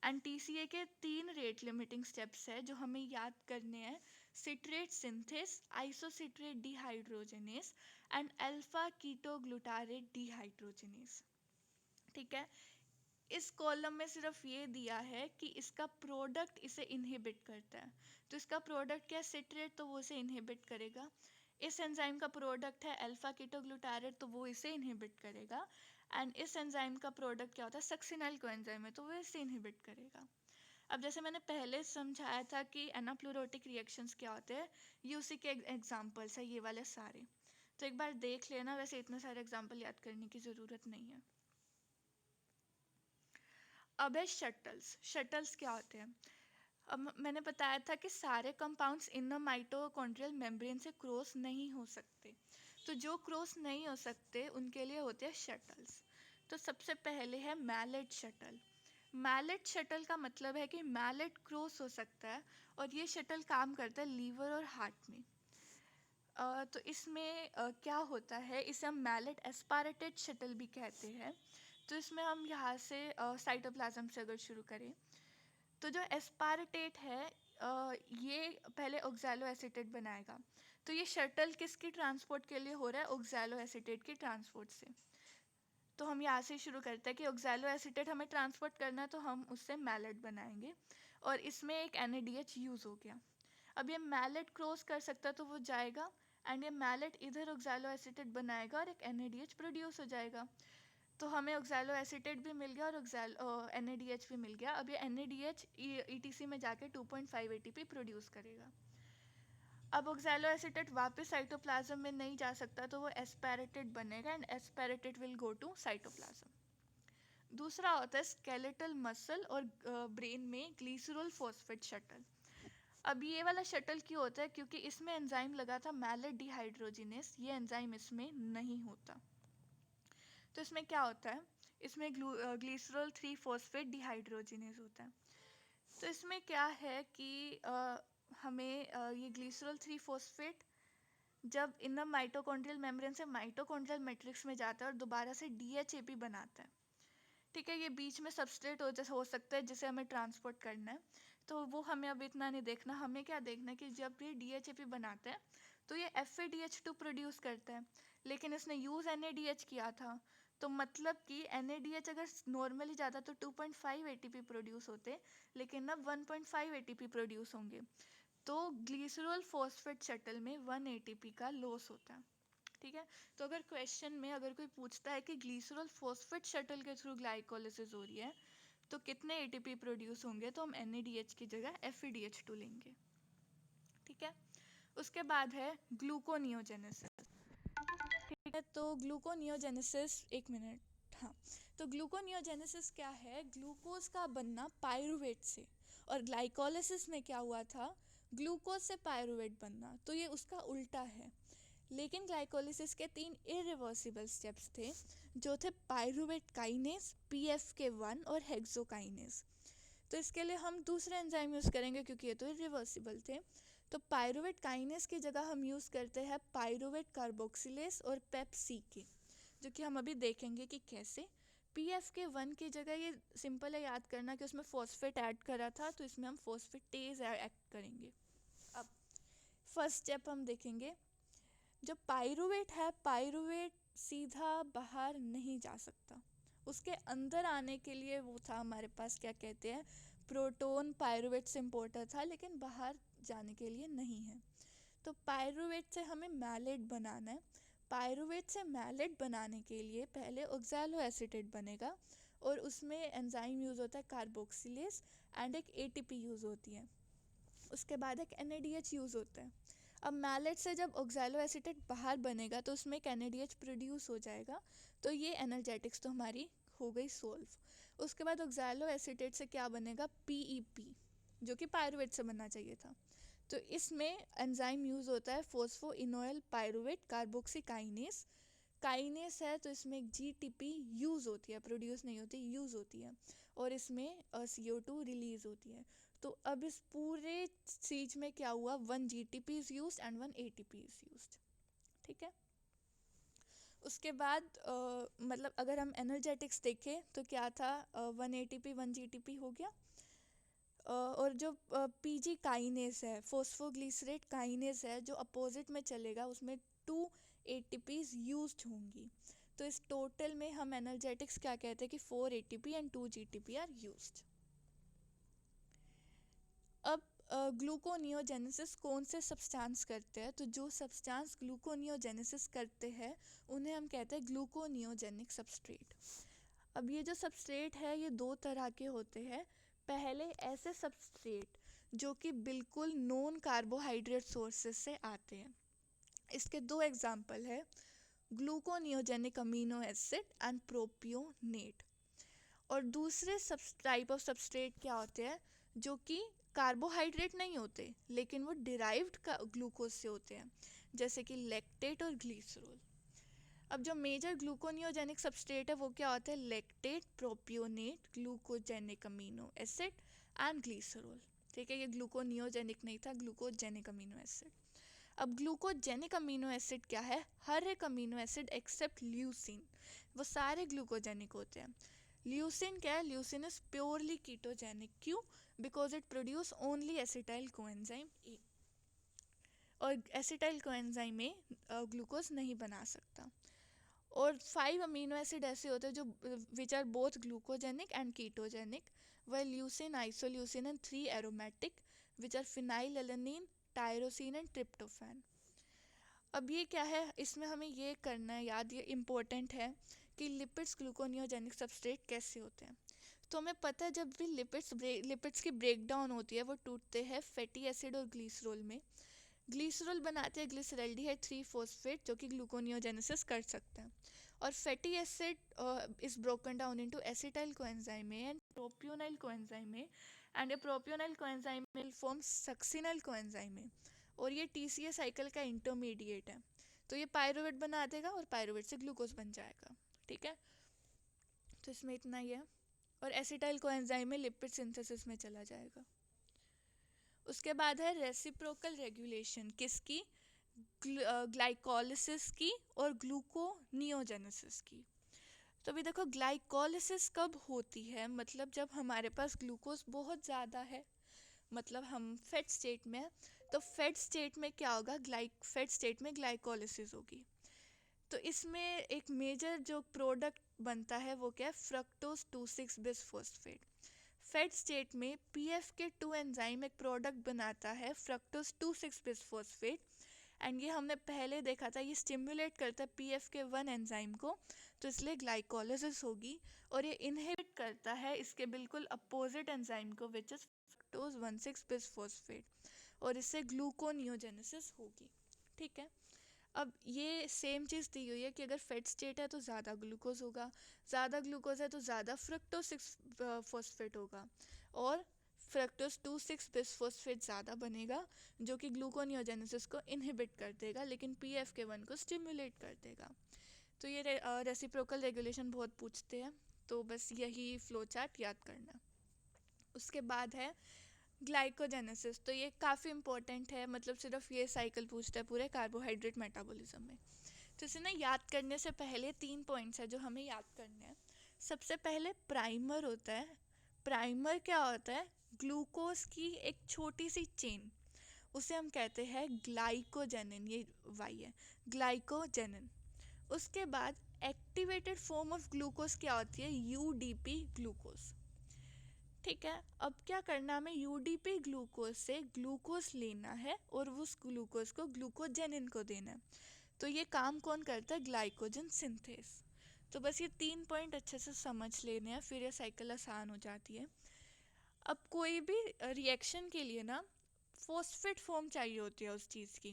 एंड टीसीए के 3 रेट लिमिटिंग स्टेप्स है जो हमें याद करने हैं: citrate synthase, isocitrate dehydrogenase and alpha ketoglutarate dehydrogenase. ठीक है, इस कॉलम में सिर्फ ये दिया है कि इसका प्रोडक्ट इसे इनहिबिट करता है, तो इसका प्रोडक्ट क्या है, सिट्रेट, तो वो इसे इनहिबिट करेगा। इस एंजाइम का प्रोडक्ट है अल्फा कीटोग्लूटारेट, तो वो इसे इनहिबिट करेगा। एंड इस एंजाइम का प्रोडक्ट क्या होता है, सक्सिनाइल कोएंजाइम है, तो वो इसे इनहिबिट करेगा। अब जैसे मैंने पहले समझाया था कि एनाप्लूरोटिक रिएक्शंस क्या होते हैं, ये उसी के एग्जांपल्स है ये वाले सारे। तो एक बार देख लेना, वैसे इतने सारे एग्जांपल याद करने की ज़रूरत नहीं है। अब है शटल्स। शटल्स क्या होते हैं, अब मैंने बताया था कि सारे कंपाउंड्स इन माइटोकॉन्ड्रियल मेम्ब्रेन से क्रॉस नहीं हो सकते, तो जो क्रॉस नहीं हो सकते उनके लिए होते हैं शटल्स। तो सबसे पहले है मैलेट शटल। मैलेट शटल का मतलब है कि मैलेट क्रॉस हो सकता है, और ये शटल काम करता है लीवर और हार्ट में। तो इसमें क्या होता है, इसे हम मैलेट एस्पारेटेड शटल भी कहते हैं। तो इसमें हम यहाँ से साइटोप्लाज्म से अगर शुरू करें, तो जो एस्पार्टेट है ये पहले ऑक्सैलो एसीटेट बनाएगा। तो ये शटल किसकी ट्रांसपोर्ट के लिए हो रहा है, ऑक्सैलो एसीटेट की ट्रांसपोर्ट से। तो हम यहाँ से शुरू करते हैं कि ऑक्सैलो एसीटेट हमें ट्रांसपोर्ट करना है, तो हम उससे मैलेट बनाएंगे, और इसमें एक NADH यूज़ हो गया। अब ये मैलेट क्रॉस कर सकता है तो वो जाएगा, एंड ये मैलेट इधर ऑक्सैलो एसीटेट बनाएगा और एक NADH प्रोड्यूस हो जाएगा। तो हमें ऑक्सैलो एसीटेट भी मिल गया और NADH भी मिल गया। अब ये NADH ETC में जाके 2.5 ATP प्रोड्यूस करेगा। अब ऑक्सैलो एसीटेट वापस साइटोप्लाज्म में नहीं जा सकता, तो वो एस्पैरेटेट बनेगा, and aspartate will go to cytoplasm. दूसरा होता है स्केलेटल मसल और ब्रेन में ग्लिसरॉल फॉस्फेट शटल। अब ये वाला शटल क्यों होता है, क्योंकि इसमें एंजाइम लगा था मैलेट डिहाइड्रोजिनेस, ये एंजाइम इसमें नहीं होता। तो इसमें क्या होता है, इसमें ग्लिसरॉल 3 फॉस्फेट डिहाइड्रोजिनेस होता है। तो इसमें क्या है कि हमें ये ग्लिसरॉल 3 फॉस्फेट जब इन माइटोकॉन्ड्रियल मेम्ब्रेन से माइटोकॉन्ड्रियल मैट्रिक्स में जाता है और दोबारा से DHAP बनाता है। ठीक है, ये बीच में सबस्ट्रेट हो सकता है जिसे हमें ट्रांसपोर्ट करना है, तो वो हमें अब इतना नहीं देखना। हमें क्या देखना है कि जब ये DHAP बनाता है तो ये FADH2 प्रोड्यूस करता है, लेकिन इसने यूज़ NADH किया था, तो मतलब कि NADH अगर नॉर्मली ज़्यादा तो 2.5 ATP प्रोड्यूस होते, लेकिन अब 1.5 ATP प्रोड्यूस होंगे, तो ग्लिसरॉल फॉस्फेट शटल में 1 ATP का लॉस होता है। ठीक है, तो अगर क्वेश्चन में अगर कोई पूछता है कि ग्लिसरॉल फॉस्फेट शटल के थ्रू ग्लाइकोलिसिस हो रही है तो कितने ATP प्रोड्यूस होंगे, तो हम NADH की जगह FADH2 लेंगे। ठीक है, उसके बाद है ग्लूकोनियोजेनेसिस। ठीक है, तो ग्लूकोनियोजेनेसिस, एक मिनट, हाँ, तो ग्लूकोनियोजेनेसिस क्या है, ग्लूकोज का बनना पायरुवेट से, और ग्लाइकोलिसिस में क्या हुआ था, ग्लूकोज से पायरुवेट बनना, तो ये उसका उल्टा है। लेकिन ग्लाइकोलिसिस के 3 इरिवर्सिबल स्टेप्स थे, जो थे पायरुवेट काइनेस, PFK1 और हेक्सोकाइनेस। तो इसके लिए हम दूसरे एंजाइम यूज़ करेंगे क्योंकि ये तो इरिवर्सिबल थे। तो पायरुवेट काइनेस की जगह हम यूज़ करते हैं पायरुवेट कार्बोक्सिलेस और पेप्सी की, जो कि हम अभी देखेंगे कि कैसे। PFK1 की जगह ये सिंपल है याद करना कि उसमें फॉस्फेट ऐड करा था, तो इसमें हम फॉस्फेटेज ऐड करेंगे। अब फर्स्ट स्टेप हम देखेंगे, जो पायरुवेट है, पायरुवेट सीधा बाहर नहीं जा सकता, उसके अंदर आने के लिए वो था हमारे पास, क्या कहते हैं, प्रोटोन पायरुवेट से इम्पोर्टर था, लेकिन बाहर जाने के लिए नहीं है। तो पायरुवेट से हमें मैलेट बनाना है। पायरुवेट से मैलेट बनाने के लिए पहले ऑक्सैलो एसीटेट बनेगा, और उसमें एंजाइम यूज़ होता है कार्बोक्सिलेस, एंड एक ATP यूज़ होती है। उसके बाद एक NADH यूज़ होता है। अब मैलेट से जब ऑक्सैलो एसीटेट बाहर बनेगा तो उसमें एक NADH प्रोड्यूस हो जाएगा, तो ये एनर्जेटिक्स तो हमारी हो गई सोल्व। उसके बाद ऑक्सैलो एसीटेट से क्या बनेगा, PEP, जो कि पायरुवेट से बनना चाहिए था। तो इसमें एंजाइम यूज़ होता है फोस्फोइनोइल पायरुवेट कार्बोक्सी काइनेस। काइनेस है तो इसमें एक GTP यूज़ होती है, प्रोड्यूस नहीं होती, यूज़ होती है, और इसमें CO2 रिलीज़ होती है। तो अब इस पूरे चीज में क्या हुआ, 1 GTP is used and 1 ATP is used. ठीक है, उसके बाद मतलब अगर हम एनर्जेटिक्स देखें तो क्या था, 1 ATP 1 GTP हो गया। और जो PG काइनेस है, फोस्फोग्लिसरेट काइनेस है, जो अपोजिट में चलेगा, उसमें 2 ATPs यूज्ड होंगी। तो इस टोटल में हम एनर्जेटिक्स क्या कहते हैं कि 4 ATP and 2 GTP are used. अब ग्लूकोनियोजेनेसिस कौन से सब्सटेंस करते हैं? तो जो सब्सटेंस ग्लूकोनियोजेनेसिस करते हैं उन्हें हम कहते हैं ग्लूकोनियोजेनिक सबस्ट्रेट। अब ये जो सबस्ट्रेट है ये दो तरह के होते हैं। पहले ऐसे सबस्ट्रेट जो कि बिल्कुल नॉन कार्बोहाइड्रेट सोर्सेस से आते हैं, इसके दो एग्जांपल है, ग्लूकोनियोजेनिक अमीनो एसिड एंड प्रोपियोनेट। और दूसरे टाइप ऑफ सबस्ट्रेट क्या होते हैं जो कि कार्बोहाइड्रेट नहीं होते लेकिन वो डिराइव्ड ग्लूकोज से होते हैं, जैसे कि लैक्टेट और ग्लीसरॉल। अब जो मेजर ग्लूकोनियोजेनिक सबस्ट्रेट है वो क्या होता है? Lactate, propionate, glucogenic amino acid and glycerol. ठीक है, ये ग्लूकोनियोजेनिक नहीं था, ग्लूकोजेनिक अमीनो एसिड। अब ग्लूकोजेनिक अमीनो एसिड क्या है? हर एक अमीनो एसिड एक्सेप्ट ल्यूसीन, वो सारे ग्लूकोजेनिक होते हैं। ल्यूसीन क्या है? Leucine is purely ketogenic. क्यों? Because it produce only acetyl coenzyme A, और एसिटाइल कोएंजाइम में ग्लूकोज नहीं बना सकता। और 5 अमीनो एसिड ऐसे होते हैं जो which are both glucogenic and ketogenic, वह leucine, isoleucine and 3 aromatic which are phenylalanine, tyrosine and tryptophan. अब ये क्या है, इसमें हमें ये करना है याद, ये इम्पोर्टेंट है कि लिपिड्स ग्लूकोनियोजेनिक सबस्ट्रेट कैसे होते हैं। तो हमें पता है जब भी लिपिड्स की ब्रेकडाउन होती है वो टूटते हैं फैटी एसिड और ग्लीसरॉल में। ग्लीसरॉल बनाते हैं ग्लिसरैल्डिहाइड 3-फॉस्फेट जो कि ग्लूकोनियोजेनेसिस कर सकते हैं, और fatty acid is broken down into acetyl coenzyme में एंड प्रोपियोनाइल कोएंजाइम में, and a propionyl coenzyme will form succinyl coenzyme में, और ये TCA साइकिल का इंटरमीडिएट है। तो ये पायरुवेट बना देगा और पायरुवेट से ग्लूकोज बन जाएगा। ठीक है, तो इसमें इतना ही है, और एसिटाइल कोएंजाइम में लिपिड सिंथेसिस में चला जाएगा। उसके बाद है रेसिप्रोकल रेगुलेशन, किसकी? ग्लाइकोलिसिस की और ग्लूकोनियोजेनेसिस की। तो अभी देखो ग्लाइकोलिसिस कब होती है, मतलब जब हमारे पास ग्लूकोज बहुत ज़्यादा है, मतलब हम फैट स्टेट में है, तो फैट स्टेट में क्या होगा? फैट स्टेट में ग्लाइकोलिसिस होगी। तो इसमें एक मेजर जो प्रोडक्ट बनता है वो क्या है? Fructose 2,6 bisphosphate. फैट स्टेट में PFK2 एंजाइम एक प्रोडक्ट बनाता है फ्रक्टोज 2,6 बिसफॉस्फेट, एंड ये हमने पहले देखा था, ये स्टिमुलेट करता है PFK1 एंजाइम को, तो इसलिए ग्लाइकोलिसिस होगी। और ये इनहिबिट करता है इसके बिल्कुल अपोजिट एंजाइम को विच इज फ्रक्टोज 1,6 बिसफॉस्फेट, और इससे ग्लूकोनियोजेनेसिस होगी। ठीक है, अब ये सेम चीज़ दी हुई है कि अगर फैट स्टेट है तो ज़्यादा ग्लूकोज होगा, ज़्यादा ग्लूकोज है तो ज़्यादा फ्रक्टोज 6 फॉस्फेट होगा, और फ्रक्टोज 2,6 बिसफॉस्फेट ज़्यादा बनेगा जो कि ग्लूकोनियोजेनेसिस को इनहिबिट कर देगा लेकिन PFK1 को स्टिमुलेट कर देगा। तो ये रेसिप्रोकल रेगुलेशन बहुत पूछते हैं, तो बस यही फ्लो चार्ट याद करना। उसके बाद है ग्लाइकोजेनेसिस, तो ये काफ़ी इंपॉर्टेंट है, मतलब सिर्फ ये साइकिल पूछता है पूरे कार्बोहाइड्रेट मेटाबॉलिज्म में। तो इसे ना याद करने से पहले 3 पॉइंट्स है जो हमें याद करने हैं। सबसे पहले प्राइमर होता है। प्राइमर क्या होता है? ग्लूकोज की एक छोटी सी चेन, उसे हम कहते हैं ग्लाइकोजेनिन, ये वाई है, ग्लाइकोजेनिन। उसके बाद एक्टिवेटेड फॉर्म ऑफ ग्लूकोज क्या होती है? UDP glucose. ठीक है, अब क्या करना, हमें UDP ग्लूकोज से ग्लूकोज लेना है और उस ग्लूकोज को ग्लूकोजेनिन को देना है। तो ये काम कौन करता है? Glycogen synthase. तो बस ये 3 पॉइंट अच्छे से समझ लेने हैं, फिर ये साइकिल आसान हो जाती है। अब कोई भी रिएक्शन के लिए ना फॉस्फेट फॉर्म चाहिए होती है उस चीज़ की,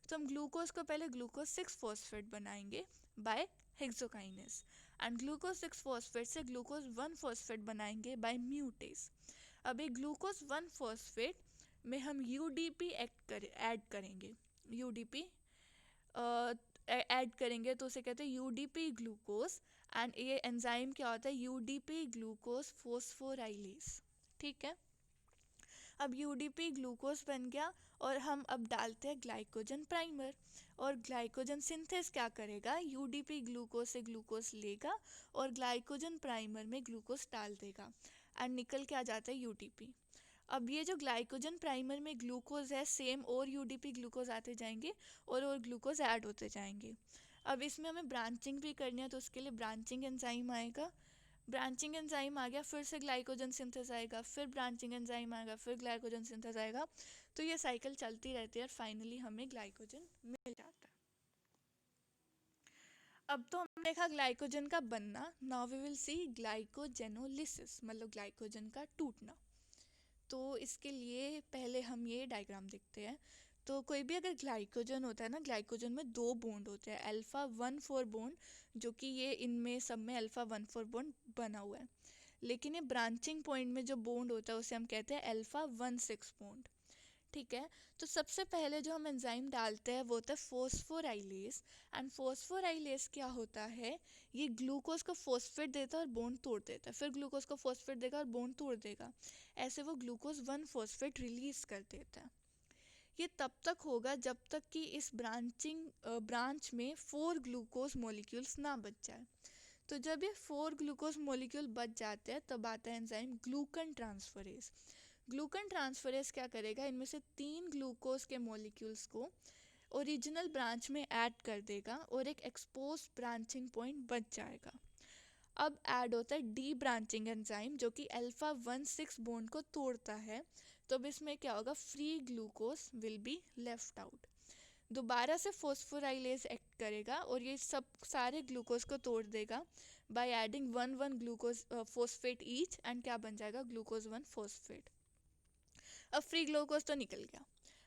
तो हम ग्लूकोज को पहले ग्लूकोज 6 फॉस्फेट बनाएंगे by hexokinase, and glucose 6 phosphate से ग्लूकोज 1 फॉस्फेट बनाएंगे बाय म्यूटेस। अब एक ग्लूकोज 1 फॉस्फेट में हम UDP ऐड करेंगे, UDP ऐड करेंगे तो उसे कहते हैं UDP ग्लूकोज, एंड ये एंजाइम क्या होता है? UDP glucose phosphorylase. ठीक है, अब UDP ग्लूकोज बन गया, और हम अब डालते हैं ग्लाइकोजन प्राइमर, और ग्लाइकोजन सिंथेस क्या करेगा? UDP ग्लूकोज से ग्लूकोज लेगा और ग्लाइकोजन प्राइमर में ग्लूकोज डाल देगा, एंड निकल के आ जाता है UDP। अब ये जो ग्लाइकोजन प्राइमर में ग्लूकोज है सेम और UDP ग्लूकोज आते जाएंगे और ग्लूकोज ऐड होते जाएंगे। अब इसमें हमें ब्रांचिंग भी करनी है, तो उसके लिए ब्रांचिंग एंजाइम आएगा। ब्रांचिंग एंजाइम आ गया, फिर से ग्लाइकोजन सिंथेस आएगा, फिर ब्रांचिंग एंजाइम आएगा, फिर ग्लाइकोजन सिंथेस आएगा। तो ये साइकिल चलती रहती है और फाइनली हमें ग्लाइकोजन मिल जाता है। अब तो हमने देखा ग्लाइकोजन का बनना, now we will see glycogenolysis, मतलब ग्लाइकोजन का टूटना। तो इसके लिए पहले हम ये डायग्राम देखते हैं। तो कोई भी अगर ग्लाइकोजन होता है ना, ग्लाइकोजन में दो बॉन्ड होते हैं, अल्फा 1,4 बॉन्ड, जो कि ये इनमें सब में अल्फा 1,4 बॉन्ड बना हुआ है। लेकिन ये ब्रांचिंग पॉइंट में जो बॉन्ड होता है उसे हम कहते हैं अल्फा 1,6 बॉन्ड। ठीक है। तो सबसे पहले जो हम एंजाइम डालते हैं वो होता है फोस्फोराइलेज। एंड फोस्फोराइलेज क्या होता है, ये ग्लूकोज को फोस्फेट देता है और बॉन्ड तोड़ देता है, फिर ग्लूकोज को फोस्फेट देगा और बॉन्ड तोड़ देगा। ऐसे वो ग्लूकोज 1 फोस्फेट रिलीज कर देता है। ये तब तक होगा जब तक कि इस ब्रांच में 4 ग्लूकोज मॉलिक्यूल्स ना बच जाए। तो जब ये 4 ग्लूकोज मॉलिक्यूल बच जाते हैं तब आता है enzyme glucan transferase. Glucan transferase क्या करेगा, इनमें से 3 ग्लूकोज के मॉलिक्यूल्स को ओरिजिनल ब्रांच में ऐड कर देगा और एक एक्सपोज ब्रांचिंग पॉइंट बच जाएगा। अब ऐड होता है डी ब्रांचिंग एंजाइम, जो कि अल्फा 1,6 बॉन्ड को तोड़ता है। तो अब इसमें क्या होगा, free glucose will be left out. दोबारा से फोस्फोराइलेज एक्ट करेगा और ये सब सारे ग्लूकोज को तोड़ देगा by adding 1 glucose phosphate each, and क्या बन जाएगा, ग्लूकोज 1 फोस्फेट। अब फ्री ग्लूकोज तो निकल गया।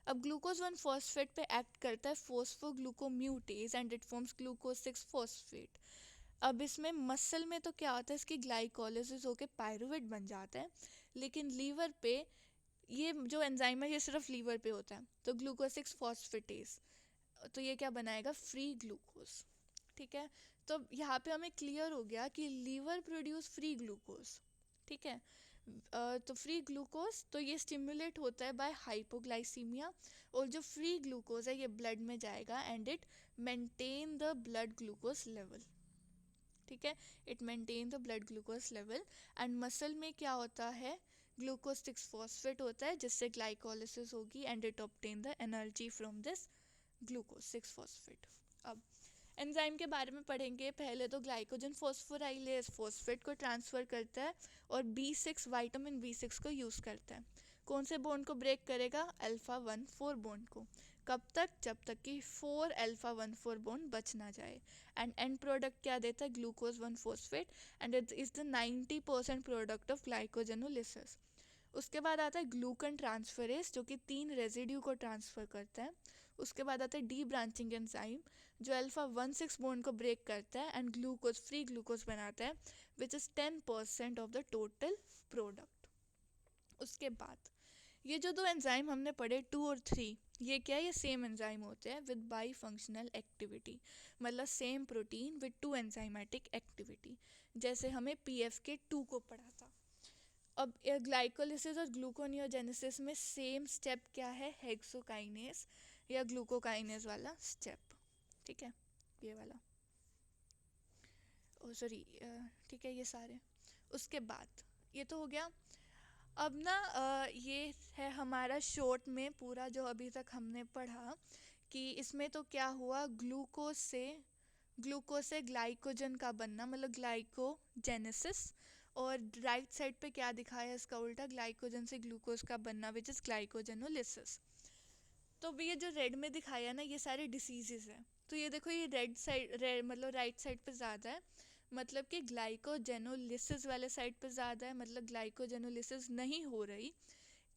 अब ग्लूकोज 1 फॉस्फेट पे एक्ट करता है phosphoglucomutase and it forms glucose 6 phosphate. अब इसमें मसल में तो क्या होता है, इसकी ग्लाइकोलिसिस होकर पायरुवेट बन जाता है। लेकिन लीवर पे ये जो एंजाइम है ये सिर्फ लीवर पे होता है, तो ग्लूकोज 6 फॉस्फेटेज, तो ये क्या बनाएगा, फ्री ग्लूकोज। ठीक है। तो यहाँ पे हमें क्लियर हो गया कि लीवर प्रोड्यूस फ्री ग्लूकोज। ठीक है। तो फ्री ग्लूकोज तो ये स्टिमुलेट होता है बाय हाइपोग्लाइसीमिया, और जो फ्री ग्लूकोज है ये ब्लड में जाएगा and it maintain the blood glucose level. ठीक है, it maintain the blood glucose level. And muscle में क्या होता है, ग्लूकोज 6 फॉस्फेट होता है जिससे ग्लाइकोलिसिस होगी and it obtain the energy from this glucose 6 phosphate. अब एंजाइम के बारे में पढ़ेंगे। पहले तो ग्लाइकोजन फोस्फोराइलेज फोस्फेट को ट्रांसफ़र करता है और B6 विटामिन B6 को यूज़ करता है। कौन से बॉन्ड को ब्रेक करेगा, अल्फा 1,4 बॉन्ड को। कब तक, जब तक कि 4 अल्फा 1,4 बॉन्ड बच ना जाए। एंड एंड प्रोडक्ट क्या देता है, glucose 1 phosphate, and it is the 90% product of glycogenolysis. उसके बाद आता है ग्लूकन ट्रांसफरेज, जो कि 3 रेजिड्यू को ट्रांसफ़र करता है। उसके बाद आता है डी ब्रांचिंग एंजाइम, जो अल्फा 1,6 बॉन्ड को ब्रेक करता है एंड ग्लूकोज फ्री ग्लूकोज बनाता है, which is 10% of the total product. उसके बाद ये जो दो एंजाइम हमने पढ़े 2 और 3, ये क्या है, ये सेम एंजाइम होते हैं विद बाई फंक्शनल एक्टिविटी, मतलब same protein with 2 enzymatic activity, जैसे हमें PFK2 को पढ़ा था। अब ग्लाइकोलिसिस और ग्लूकोनियोजेनेसिस में सेम स्टेप क्या है, हेक्सोकाइनेज या ग्लूकोकाइनेज वाला स्टेप। ठीक है, ये वाला, ओ सॉरी, ठीक है, ये सारे। उसके बाद ये तो हो गया। अब ना ये है हमारा शॉर्ट में पूरा जो अभी तक हमने पढ़ा, कि इसमें तो क्या हुआ, ग्लूकोज से ग्लाइकोजन का बनना, मतलब ग्लाइकोजेनेसिस। और राइट साइड पे क्या दिखाया इसका उल्टा, ग्लाइकोजन से ग्लूकोज का बनना, विच इज़ ग्लाइकोजेनोलिसिस। तो ये जो रेड में दिखाया ना, ये सारे डिसीजेस हैं। तो ये देखो, ये रेड साइड मतलब राइट साइड पे ज़्यादा है, मतलब कि ग्लाइकोजेनोलिसिस वाले साइड पे ज़्यादा है, मतलब ग्लाइकोजेनोलिसिस नहीं हो रही,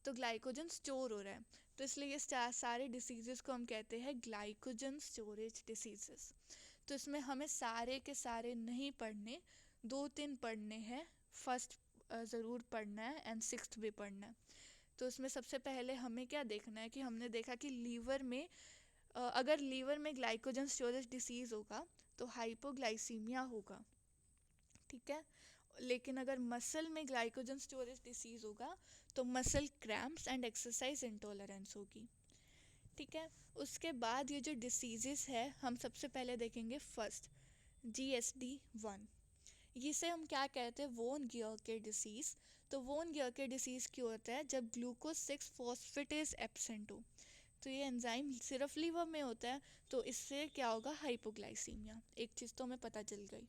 तो ग्लाइकोजन स्टोर हो रहा है। तो इसलिए ये सारे डिसीजेस को हम कहते हैं ग्लाइकोजन स्टोरेज डिसीजेस। तो इसमें हमें सारे के सारे नहीं पढ़ने, 2-3 पढ़ने हैं। फर्स्ट ज़रूर पढ़ना है एंड सिक्स्थ भी पढ़ना है। तो उसमें सबसे पहले हमें क्या देखना है, कि हमने देखा कि लीवर में अगर लीवर में ग्लाइकोजन स्टोरेज डिसीज़ होगा तो हाइपोग्लाइसीमिया होगा। ठीक है। लेकिन अगर मसल में ग्लाइकोजन स्टोरेज डिसीज़ होगा तो muscle cramps and exercise intolerance होगी। ठीक है। उसके बाद ये जो डिसीजेस है, हम सबसे पहले देखेंगे फर्स्ट, GSD1। इसे हम क्या कहते हैं, वोन गियर के डिसीज़। तो वोन गियर के डिसीज़ क्यों होता है, जब ग्लूकोज 6 फॉस्फेटेज एब्सेंट हो। तो ये एंजाइम सिर्फ लीवर में होता है, तो इससे क्या होगा, हाइपोग्लाइसीमिया। एक चीज़ तो हमें पता चल गई।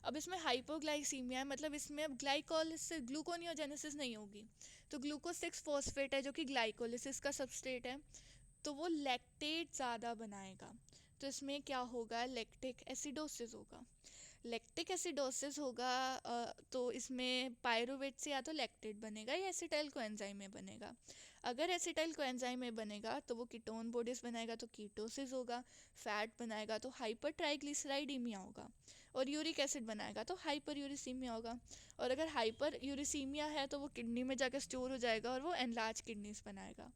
अब इसमें हाइपोग्लाइसीमिया है, मतलब इसमें अब ग्लाइकोलिसिस, ग्लूकोनियोजेनेसिस नहीं होगी। तो ग्लूकोज 6 फॉस्फेट है जो कि ग्लाइकोलिसिस का सबस्ट्रेट है, तो वो लैक्टेट ज़्यादा बनाएगा। तो इसमें क्या होगा, लैक्टिक एसिडोसिस होगा। लैक्टिक एसिडोसिस होगा तो इसमें पायरुवेट से या तो लैक्टेट बनेगा या एसिटाइल कोएंजाइम में बनेगा। अगर एसिटाइल कोएंजाइम में बनेगा तो वो कीटोन बॉडीज बनाएगा, तो कीटोसिस होगा। फैट बनाएगा तो हाइपर ट्राइग्लिसराइडीमिया होगा। और यूरिक एसिड बनाएगा तो हाइपर यूरिसीमिया होगा। और अगर हाइपर यूरिसीमिया है तो वो किडनी में जाकर स्टोर हो जाएगा और वो एनलार्ज किडनीज बनाएगा।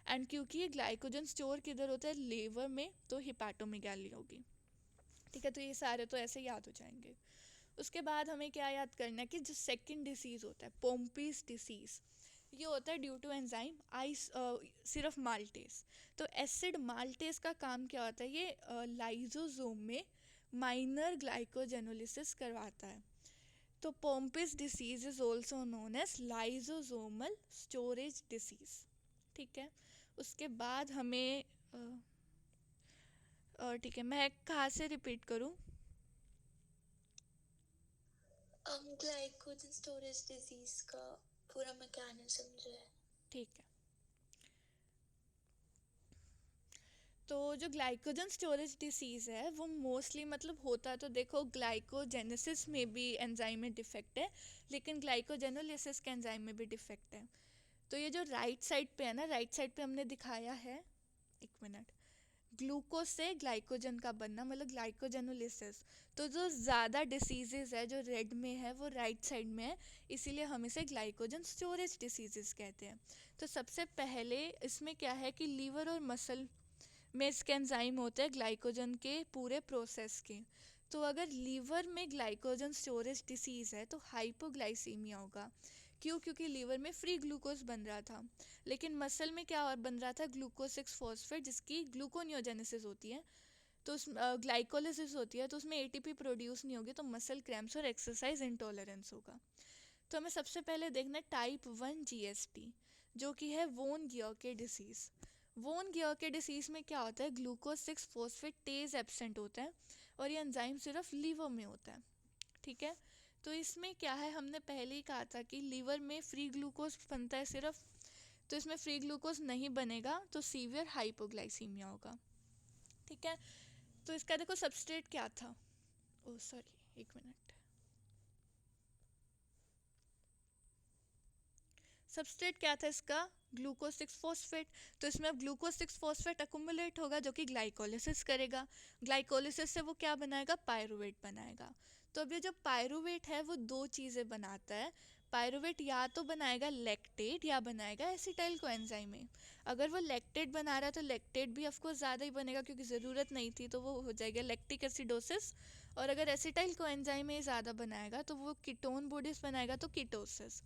एंड क्योंकि ये ग्लाइकोजन स्टोर किधर होता है, लीवर में, तो हिपैटोमेगाली होगी। ठीक है, तो ये सारे तो ऐसे याद हो जाएंगे। उसके बाद हमें क्या याद करना है कि जो सेकंड डिसीज़ होता है, पोम्पीज डिसीज़, ये होता है ड्यू टू एंजाइम आइस सिर्फ माल्टेस। तो एसिड माल्टेस का काम क्या होता है, ये लाइजोसोम में माइनर ग्लाइकोजेनोलिसिस करवाता है। तो Pompe's disease is also known as lysosomal storage disease. ठीक है, उसके बाद हमें ठीक है, मैं कहाँ से रिपीट करूँ? ग्लाइकोजन स्टोरेज डिजीज का पूरा मैकेनिज्म जो है। ठीक है, तो जो ग्लाइकोजन स्टोरेज डिसीज़ है वो मोस्टली मतलब होता है, तो देखो ग्लाइकोजेनेसिस में भी एंजाइम में डिफेक्ट है, लेकिन ग्लाइकोजेनोलिसिस के एंजाइम में भी डिफेक्ट है। तो ये जो राइट साइड पे है ना, राइट साइड पे हमने दिखाया है, एक मिनट, ग्लूकोज से ग्लाइकोजन का बनना मतलब ग्लाइकोजेनोलिसिस। तो जो ज़्यादा डिसीजेज है जो रेड में है वो राइट साइड में है, इसीलिए हम इसे ग्लाइकोजन स्टोरेज डिसीजेस कहते हैं। तो सबसे पहले इसमें क्या है कि लीवर और मसल में इसके एंजाइम होते हैं ग्लाइकोजन के पूरे प्रोसेस के। तो अगर लीवर में ग्लाइकोजन स्टोरेज डिसीज़ है तो हाइपोग्लाइसीमिया होगा। क्यों? क्योंकि लीवर में फ्री ग्लूकोज बन रहा था, लेकिन मसल में क्या और बन रहा था, ग्लूकोज 6 फॉस्फेट, जिसकी ग्लूकोनियोजेनेसिस होती है, तो उस ग्लाइकोलिसिस होती है, तो उसमें एटीपी प्रोड्यूस नहीं होगी, तो मसल क्रैम्प्स और एक्सरसाइज इंटॉलरेंस होगा। तो हमें सबसे पहले देखना है टाइप 1 जीएसटी, जो कि है वोन गियर के डिसीज़। वोन गियर के डिसीज़ में क्या होता है, ग्लूकोज 6 फॉस्फेट तेज एब्सेंट होता है और ये एंजाइम सिर्फ लीवर में होता है। ठीक है, तो इसमें क्या है, हमने पहले ही कहा था कि लीवर में फ्री ग्लूकोज बनता है सिर्फ, तो इसमें फ्री ग्लूकोज नहीं बनेगा तो सीवियर हाइपोग्लाइसीमिया होगा। ठीक है, तो इसका देखो सबस्ट्रेट क्या था, ओ सॉरी एक मिनट, सबस्ट्रेट क्या था इसका, ग्लूकोज 6 फॉस्फेट। तो इसमें अब ग्लूकोज 6 फॉस्फेट अकुमुलेट होगा जो कि ग्लाइकोलिसिस करेगा। ग्लाइकोलिसिस से वो क्या बनाएगा, पायरुवेट बनाएगा। तो अब ये जो पायरुवेट है वो दो चीज़ें बनाता है। पायरुवेट या तो बनाएगा लैक्टेट या बनाएगा एसिटाइल कोएंजाइम में। अगर वो लैक्टेट बना रहा है तो लैक्टेट भी ऑफकोर्स ज़्यादा ही बनेगा क्योंकि ज़रूरत नहीं थी, तो वो हो जाएगा लैक्टिक एसिडोसिस। और अगर एसिटाइल कोएंजाइम में ज़्यादा बनाएगा तो वो कीटोन बॉडीज बनाएगा, तो कीटोसिस।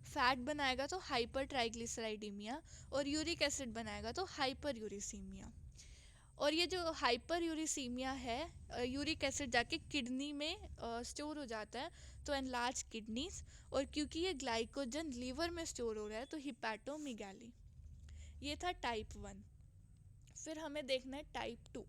फैट बनाएगा तो हाइपर ट्राइग्लिसराइडीमिया, और यूरिक एसिड बनाएगा तो हाइपर यूरिसीमिया। और ये जो हाइपर यूरिसीमिया है, यूरिक एसिड जाके किडनी में स्टोर हो जाता है, तो एनलार्ज किडनीज। और क्योंकि ये ग्लाइकोजन लीवर में स्टोर हो रहा है तो हिपैटोमेगाली। ये था टाइप 1। फिर हमें देखना है टाइप 2।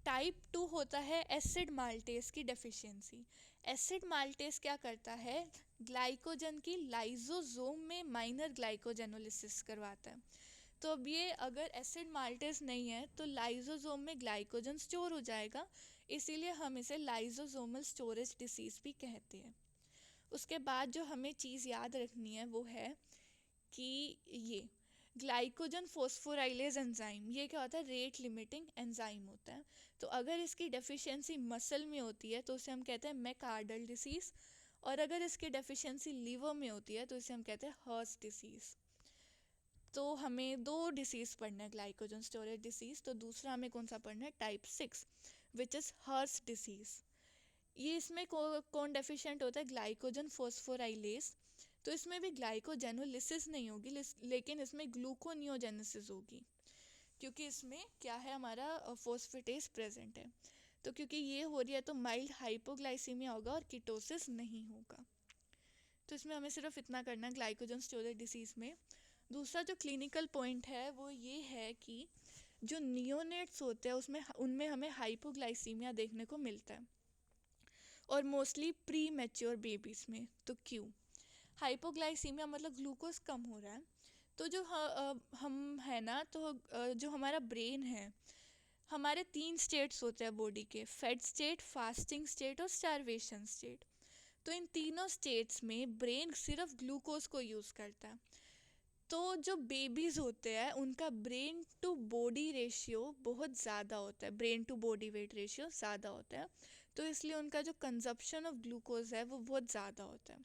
टाइप 2 होता है एसिड माल्टेस की डेफिशिएंसी। एसिड माल्टेस क्या करता है, ग्लाइकोजन की लाइजोसोम में माइनर ग्लाइकोजेनोलिसिस करवाता है। तो अब ये अगर एसिड माल्टेस नहीं है तो लाइजोसोम में ग्लाइकोजन स्टोर हो जाएगा, इसीलिए हम इसे लाइजोसोमल स्टोरेज डिसीज भी कहते हैं। उसके बाद जो हमें चीज़ याद रखनी है वो है कि ये ग्लाइकोजन फोस्फोराइलेज एंजाइम, ये क्या होता है, रेट लिमिटिंग एंजाइम होता है। तो अगर इसकी डेफिशिएंसी मसल में होती है तो उसे हम कहते हैं मैकार्डल डिसीज़, और अगर इसकी डेफिशिएंसी लीवर में होती है तो इसे हम कहते हैं हर्स डिसीज़। तो हमें दो डिसीज़ पढ़ना है ग्लाइकोजन स्टोरेज डिसीज़, तो दूसरा हमें कौन सा पढ़ना है, type 6 which is Hers disease. ये इसमें कौन डेफिशिएंट होता है, ग्लाइकोजन फोस्फोराइलेज। तो इसमें भी ग्लाइकोजेनोलिसिस नहीं होगी, लेकिन इसमें ग्लूकोनियोजेनेसिस होगी, क्योंकि इसमें क्या है, हमारा फोस्फेटेस प्रेजेंट है। तो क्योंकि ये हो रही है तो माइल्ड हाइपोग्लाइसीमिया होगा और कीटोसिस नहीं होगा। तो इसमें हमें सिर्फ इतना करना है ग्लाइकोजन स्टोरेज डिसीज़ में दूसरा जो क्लिनिकल पॉइंट है वो ये है कि जो नियोनेट्स होते हैं उसमें उनमें हमें हाइपोग्लाइसीमिया देखने को मिलता है, और मोस्टली प्री मैच्योर बेबीज़ में। तो क्यों? हाइपोग्लाइसीमिया मतलब ग्लूकोज कम हो रहा है। तो जो हम है ना, तो जो हमारा ब्रेन है, हमारे 3 स्टेट्स होते हैं बॉडी के, फेड स्टेट, फास्टिंग स्टेट और स्टारवेशन स्टेट। तो इन तीनों स्टेट्स में ब्रेन सिर्फ ग्लूकोज को यूज़ करता है। तो जो बेबीज़ होते हैं उनका ब्रेन टू बॉडी रेशियो बहुत ज़्यादा होता है, brain to body weight ratio ज़्यादा होता है, तो इसलिए उनका जो कंजप्शन ऑफ ग्लूकोज है वो बहुत ज़्यादा होता है।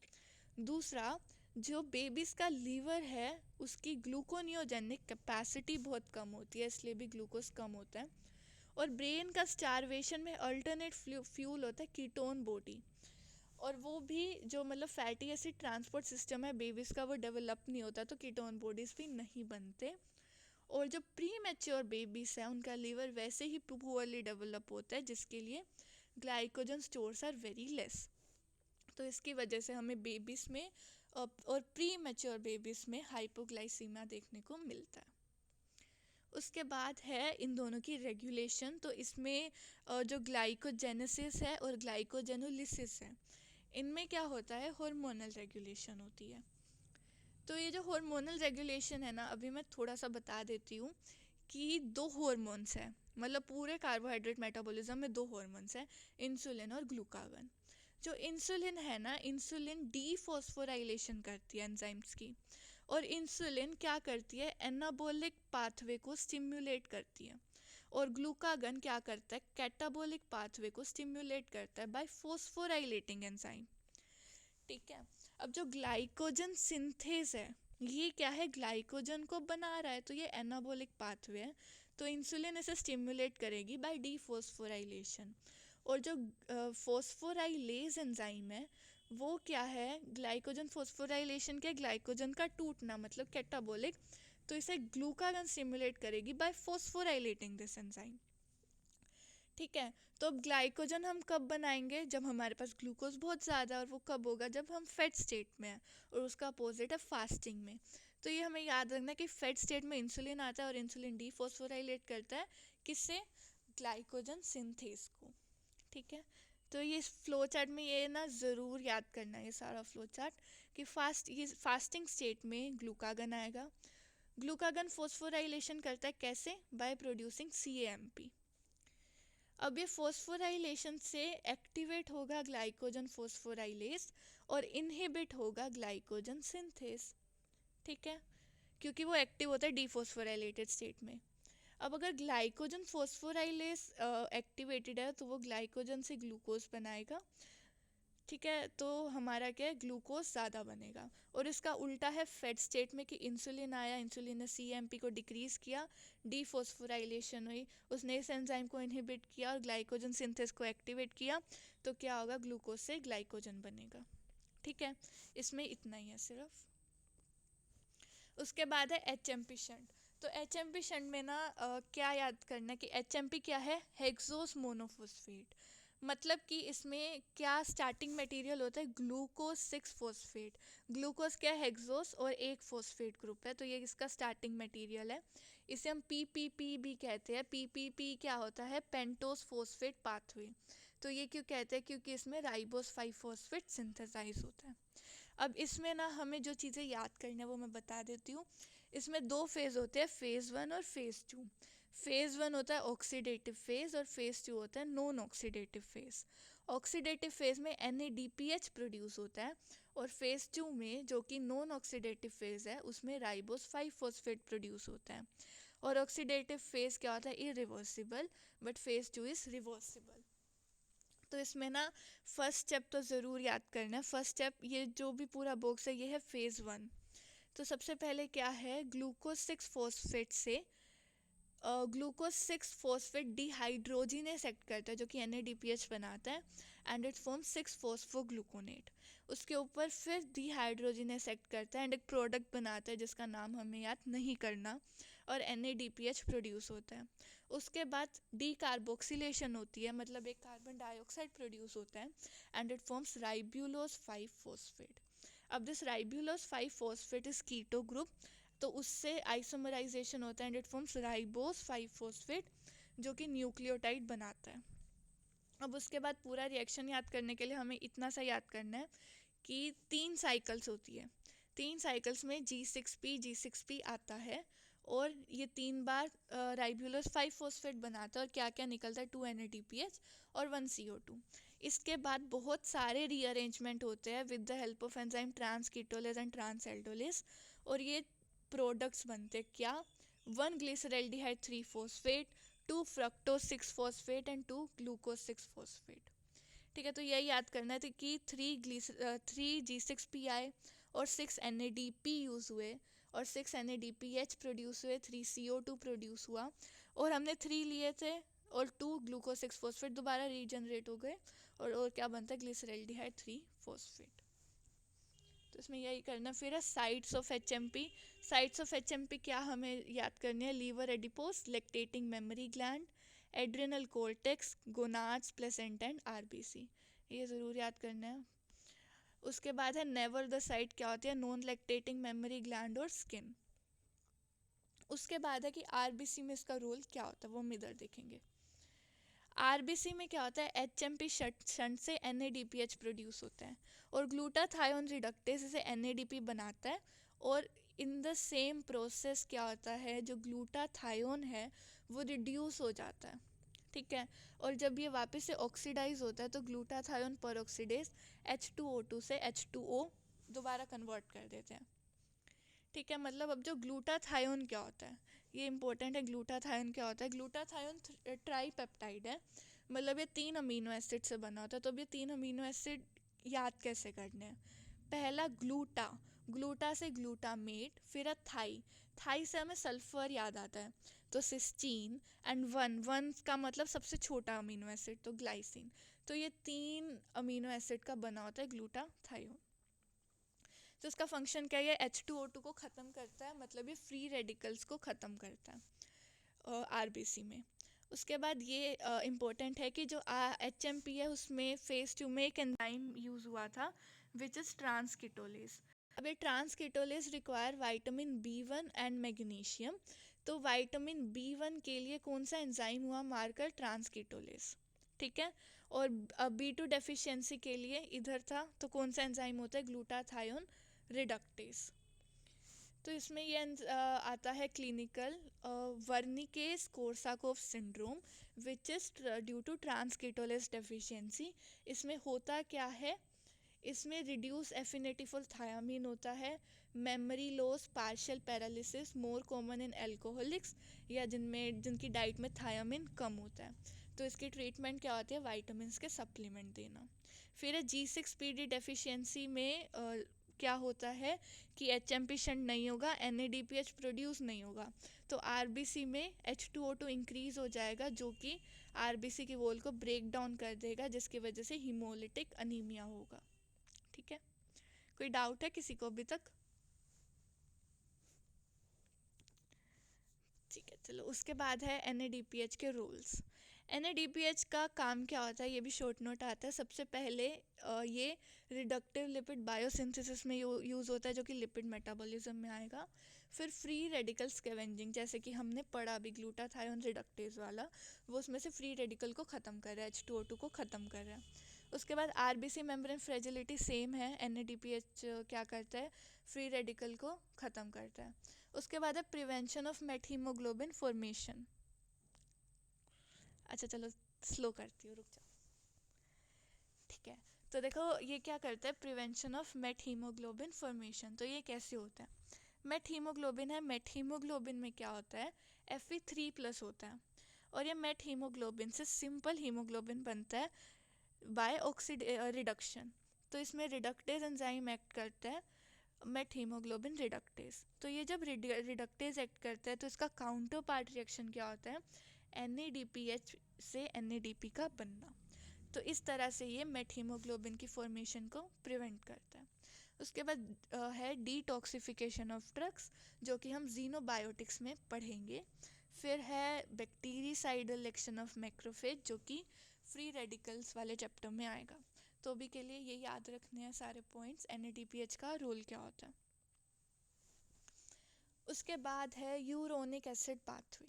दूसरा, जो बेबीज़ का लीवर है उसकी ग्लूकोनियोजेनिक कैपेसिटी बहुत कम होती है, इसलिए भी ग्लूकोज कम होता है। और ब्रेन का स्टारवेशन में अल्टरनेट फ्यूल होता है कीटोन बॉडी, और वो भी जो मतलब फैटी एसिड ट्रांसपोर्ट सिस्टम है बेबीज़ का वो डेवलप नहीं होता, तो कीटोन बॉडीज़ भी नहीं बनते। और जो प्री मैच्योर बेबीज़ हैं उनका लीवर वैसे ही पुअरली डेवलप होता है, जिसके लिए glycogen stores are very less. तो इसकी वजह से हमें बेबीज़ में और प्री मैच्योर बेबीज़ में हाइपोग्लाइसीमिया देखने को मिलता है। उसके बाद है इन दोनों की रेगुलेशन। तो इसमें जो ग्लाइकोजेनेसिस है और ग्लाइकोजेनोलिसिस है, इनमें क्या होता है, हार्मोनल रेगुलेशन होती है। तो ये जो हार्मोनल रेगुलेशन है ना, अभी मैं थोड़ा सा बता देती हूँ कि 2 हार्मोन्स हैं, मतलब पूरे कार्बोहाइड्रेट मेटाबॉलिज्म में 2 हार्मोन्स हैं, इंसुलिन और ग्लूकागन। जो इंसुलिन है ना, इंसुलिन डीफॉस्फोराइलेशन करती है एंजाइम्स की, और इंसुलिन क्या करती है, एनाबोलिक पाथवे को स्टिम्युलेट करती है। और ग्लूकागन क्या करता है, कैटाबोलिक पाथवे को स्टिम्युलेट करता है बाय फॉस्फोराइलेटिंग एंजाइम। ठीक है। अब जो ग्लाइकोजन सिंथेस है, ये क्या है, ग्लाइकोजन को बना रहा है, तो ये एनाबोलिक पाथवे है, तो इंसुलिन इसे स्टिम्युलेट करेगी बाय डीफॉस्फोराइलेशन। और जो फॉस्फोराइलेज एंजाइम है वो क्या है, ग्लाइकोजन फॉस्फोराइलेशन के ग्लाइकोजन का टूटना मतलब कैटाबोलिक, तो इसे ग्लूकागन स्टिम्युलेट करेगी बाय फॉस्फोराइलेटिंग दिस एंजाइम। ठीक है। तो अब ग्लाइकोजन हम कब बनाएंगे, जब हमारे पास ग्लूकोज बहुत ज़्यादा है, और वो कब होगा, जब हम फैट स्टेट में हैं, और उसका अपोजिट है फास्टिंग में। तो ये हमें याद रखना है कि फैट स्टेट में इंसुलिन आता है और इंसुलिन डीफॉस्फोराइलेट करता है किससे, ग्लाइकोजन सिंथेस को। ठीक है। तो ये फ्लो चार्ट में ये ना ज़रूर याद करना है, ये सारा फ्लो चार्ट, कि फास्टिंग स्टेट में ग्लूकागन आएगा। ग्लूकागन फॉस्फोराइलेशन करता है कैसे, बाय प्रोड्यूसिंग CAMP। अब ये फॉस्फोराइलेशन से एक्टिवेट होगा ग्लाइकोजन फॉस्फोराइलेस और इनहिबिट होगा ग्लाइकोजन सिंथेस। ठीक है, क्योंकि वो एक्टिव होता है डीफॉस्फोराइलेटेड स्टेट में। अब अगर ग्लाइकोजन फॉस्फोराइलेस एक्टिवेटेड है तो वो ग्लाइकोजन से ग्लूकोज बनाएगा। ठीक है, तो हमारा क्या है, ग्लूकोज ज़्यादा बनेगा। और इसका उल्टा है फैट स्टेट में, कि इंसुलिन आया, इंसुलिन ने CAMP को डिक्रीज़ किया, डीफॉस्फोराइलेशन हुई, उसने इस एंजाइम को इनहिबिट किया और ग्लाइकोजन सिंथेस को एक्टिवेट किया, तो क्या होगा, ग्लूकोज से ग्लाइकोजन बनेगा। ठीक है, इसमें इतना ही है सिर्फ। उसके बाद है HMP शंट। तो HMP शंट में ना क्या याद करना है कि HMP क्या है, हेक्सोस मोनोफॉस्फेट। मतलब कि इसमें क्या स्टार्टिंग मटेरियल होता है, ग्लूकोज 6 फॉस्फेट। ग्लूकोज क्या है, हेक्सोस, और एक फॉस्फेट ग्रुप है, तो ये इसका स्टार्टिंग मटेरियल है। इसे हम PPP भी कहते हैं। PPP क्या होता है, पेंटोस फॉस्फेट पाथवे। तो ये क्यों कहते हैं, क्योंकि इसमें राइबोस 5 फॉस्फेट सिंथेसाइज होता है। अब इसमें ना हमें जो चीज़ें याद करनी है वो मैं बता देती हूँ। इसमें 2 फेज़ होते हैं, फेज़ 1 और फेज़ 2। फेज़ 1 होता है ऑक्सीडेटिव फेज़ और फेज़ 2 होता है non oxidative phase. Oxidative phase में NADPH प्रोड्यूस होता है, और फेज़ 2 में जो कि नॉन ऑक्सीडेटिव फेज़ है उसमें राइबोस 5 फॉस्फेट प्रोड्यूस होता है। और ऑक्सीडेटिव फेज़ क्या होता है, irreversible, but phase 2 is reversible. तो इसमें ना फर्स्ट स्टेप तो ज़रूर याद करना है। फर्स्ट स्टेप, ये जो भी पूरा बॉक्स है ये है फेज़ 1। तो सबसे पहले क्या है, ग्लूकोज 6 फॉस्फेट से ग्लूकोज 6 फॉस्फेट डिहाइड्रोजिनेस एक्ट करता है, जो कि NADPH बनाता है, एंड इट फॉर्म 6 फॉस्फोग्लूकोनेट। उसके ऊपर फिर डिहाइड्रोजिनेस एक्ट करता है एंड एक प्रोडक्ट बनाता है जिसका नाम हमें याद नहीं करना, और NADPH प्रोड्यूस होता है। उसके बाद डीकार्बोक्सिलेशन होती है, मतलब एक कार्बन डाइऑक्साइड प्रोड्यूस होता है, and it forms ribulose 5 phosphate. अब this ribulose 5 phosphate is keto group, तो उससे आइसोमराइजेशन होता है and it forms ribose five phosphate जो कि न्यूक्लियोटाइड बनाता है। अब उसके बाद पूरा रिएक्शन याद करने के लिए हमें इतना सा याद करना है कि 3 साइकिल्स होती है। 3 साइकिल्स में G6P आता है और ये 3 बार राइबोलोस 5-फॉस्फेट बनाता है और क्या क्या निकलता है 2 NADPH और 1 CO2। इसके बाद बहुत सारे रीअरेंजमेंट होते हैं with the help of enzyme transketolase and transaldolase और ये प्रोडक्ट्स बनते क्या 1 glyceraldehyde three phosphate 2 fructose six phosphate and 2 glucose six phosphate. ठीक है, तो यही याद करना है कि 3 G6Pi और 6 NADP यूज़ हुए और 6 NADPH प्रोड्यूस हुए, 3 CO2 प्रोड्यूस हुआ और हमने 3 लिए थे और 2 ग्लूकोज 6-फॉस्फेट दोबारा रीजनरेट हो गए और क्या बनता है ग्लिसरल्डिहाइड 3-फॉस्फेट। तो इसमें यही करना। फिर है sites of HMP। Sites of HMP क्या हमें याद करनी है, liver adipose, lactating memory gland, adrenal cortex, gonads, placenta and RBC, ये ज़रूर याद करना है। उसके बाद है नेवर द साइट, क्या होती है नॉन लैक्टेटिंग मेमोरी ग्लैंड और स्किन। उसके बाद है कि RBC में इसका रोल क्या होता है वो हम इधर देखेंगे। RBC में क्या होता है HMP शंट से NADPH प्रोड्यूस होता है और ग्लूटाथायोन रिडक्टेज इसे NADP बनाता है और इन द सेम प्रोसेस क्या होता है जो ग्लूटाथायोन है वो रिड्यूस हो जाता है। ठीक है, और जब ये वापस से ऑक्सीडाइज होता है तो ग्लूटाथायोन परऑक्सीडेज H2O2 से H2O दोबारा कन्वर्ट कर देते हैं। ठीक है, मतलब अब जो ग्लूटाथायोन क्या होता है ये इंपॉर्टेंट है। ग्लूटाथायोन क्या होता है, ग्लूटाथायोन ट्राईपेप्टाइड है, मतलब ये 3 अमीनो एसिड से बना होता है। तो अब ये 3 अमीनो एसिड याद कैसे करने हैं, पहला ग्लूटा, ग्लूटा से ग्लूटामेट, फिर है थाई, थाई से हमें सल्फर याद आता है तो सिस्टीन एंड वन का मतलब सबसे छोटा अमीनो एसिड तो ग्लाइसिन। तो ये 3 अमीनो एसिड का बना होता है ग्लूटाथायोन। तो इसका फंक्शन क्या है, H2O2 को ख़त्म करता है, मतलब ये फ्री रेडिकल्स को ख़त्म करता है RBC में। उसके बाद ये इम्पोर्टेंट है कि जो HMP है उसमें फेज 2 में एक एंजाइम यूज़ हुआ था विच इज़ ट्रांसकीटोलेज। अब ये transketolase require vitamin B1 and magnesium. तो विटामिन B1 के लिए कौन सा एंजाइम हुआ मार्कर, ट्रांसकीटोलेज। ठीक है, और B2 डेफिशिएंसी के लिए इधर था तो कौन सा एंजाइम होता है, ग्लूटाथायोन रिडक्टेज। तो इसमें ये आता है clinical Wernicke's Korsakoff syndrome which is due to transketolase deficiency. इसमें होता क्या है, इसमें रिड्यूस एफिनिटी फॉर थायामीन होता है, memory loss, partial paralysis more common in alcoholics या जिनकी डाइट में थायामीन कम होता है। तो इसकी ट्रीटमेंट क्या होती है, वाइटामिन के सप्लीमेंट देना। फिर है G6PD डेफिशिएंसी में क्या होता है कि HMP शंट नहीं होगा, NADPH प्रोड्यूस नहीं होगा, तो RBC में H2O2 इंक्रीज हो जाएगा जो कि RBC की वॉल को ब्रेक डाउन कर देगा जिसकी वजह से हीमोलिटिक अनीमिया होगा। ठीक है, कोई डाउट है किसी को अभी तक? ठीक है, चलो उसके बाद है NADPH के रोल्स। NADPH का काम क्या होता है ये भी शॉर्ट नोट आता है। सबसे पहले ये रिडक्टिव लिपिड बायोसिंथेसिस में यूज़ होता है जो कि लिपिड मेटाबॉलिज्म में आएगा। फिर फ्री रेडिकल स्कैवेंजिंग, जैसे कि हमने पढ़ा अभी ग्लूटाथायोन रिडक्टेज वाला, वो उसमें से फ्री रेडिकल को ख़त्म कर रहा है, H2O2 को ख़त्म कर रहा है। उसके बाद RBC मेम्ब्रेन फ्रेजिलिटी सेम है, NADPH क्या करता है, फ्री रेडिकल को ख़त्म करता है। उसके बाद है प्रिवेंशन ऑफ मेटहीमोग्लोबिन फॉर्मेशन। अच्छा चलो स्लो करती हूँ, रुक जाओ। ठीक है, तो देखो ये क्या करता है, प्रिवेंशन ऑफ मेटहीमोग्लोबिन फॉर्मेशन। तो ये कैसे होता है, मेटहीमोग्लोबिन है, मेटहीमोग्लोबिन में क्या होता है, Fe3+ होता है और ये मेटहीमोग्लोबिन से सिंपल हीमोग्लोबिन बनता है बाय ऑक्सीड रिडक्शन। तो इसमें रिडक्टेज एंजाइम एक्ट करता है, मेटहीमोग्लोबिन रिडक्टेज। तो ये जब रिडक्टेज एक्ट करता है तो इसका काउंटर पार्ट रिएक्शन क्या होता है, NADPH से NADP का बनना। तो इस तरह से ये मेटहीमोग्लोबिन की फॉर्मेशन को प्रिवेंट करता है। उसके बाद है डिटॉक्सिफिकेशन ऑफ ड्रग्स जो कि हम जीनोबायोटिक्स में पढ़ेंगे। फिर है बैक्टीरिसाइडल एक्शन ऑफ मैक्रोफेज जो कि फ्री रेडिकल्स वाले चैप्टर में आएगा। तो अभी के लिए ये याद रखने हैं सारे पॉइंट्स, NADPH का रोल क्या होता है। उसके बाद है uronic acid pathway.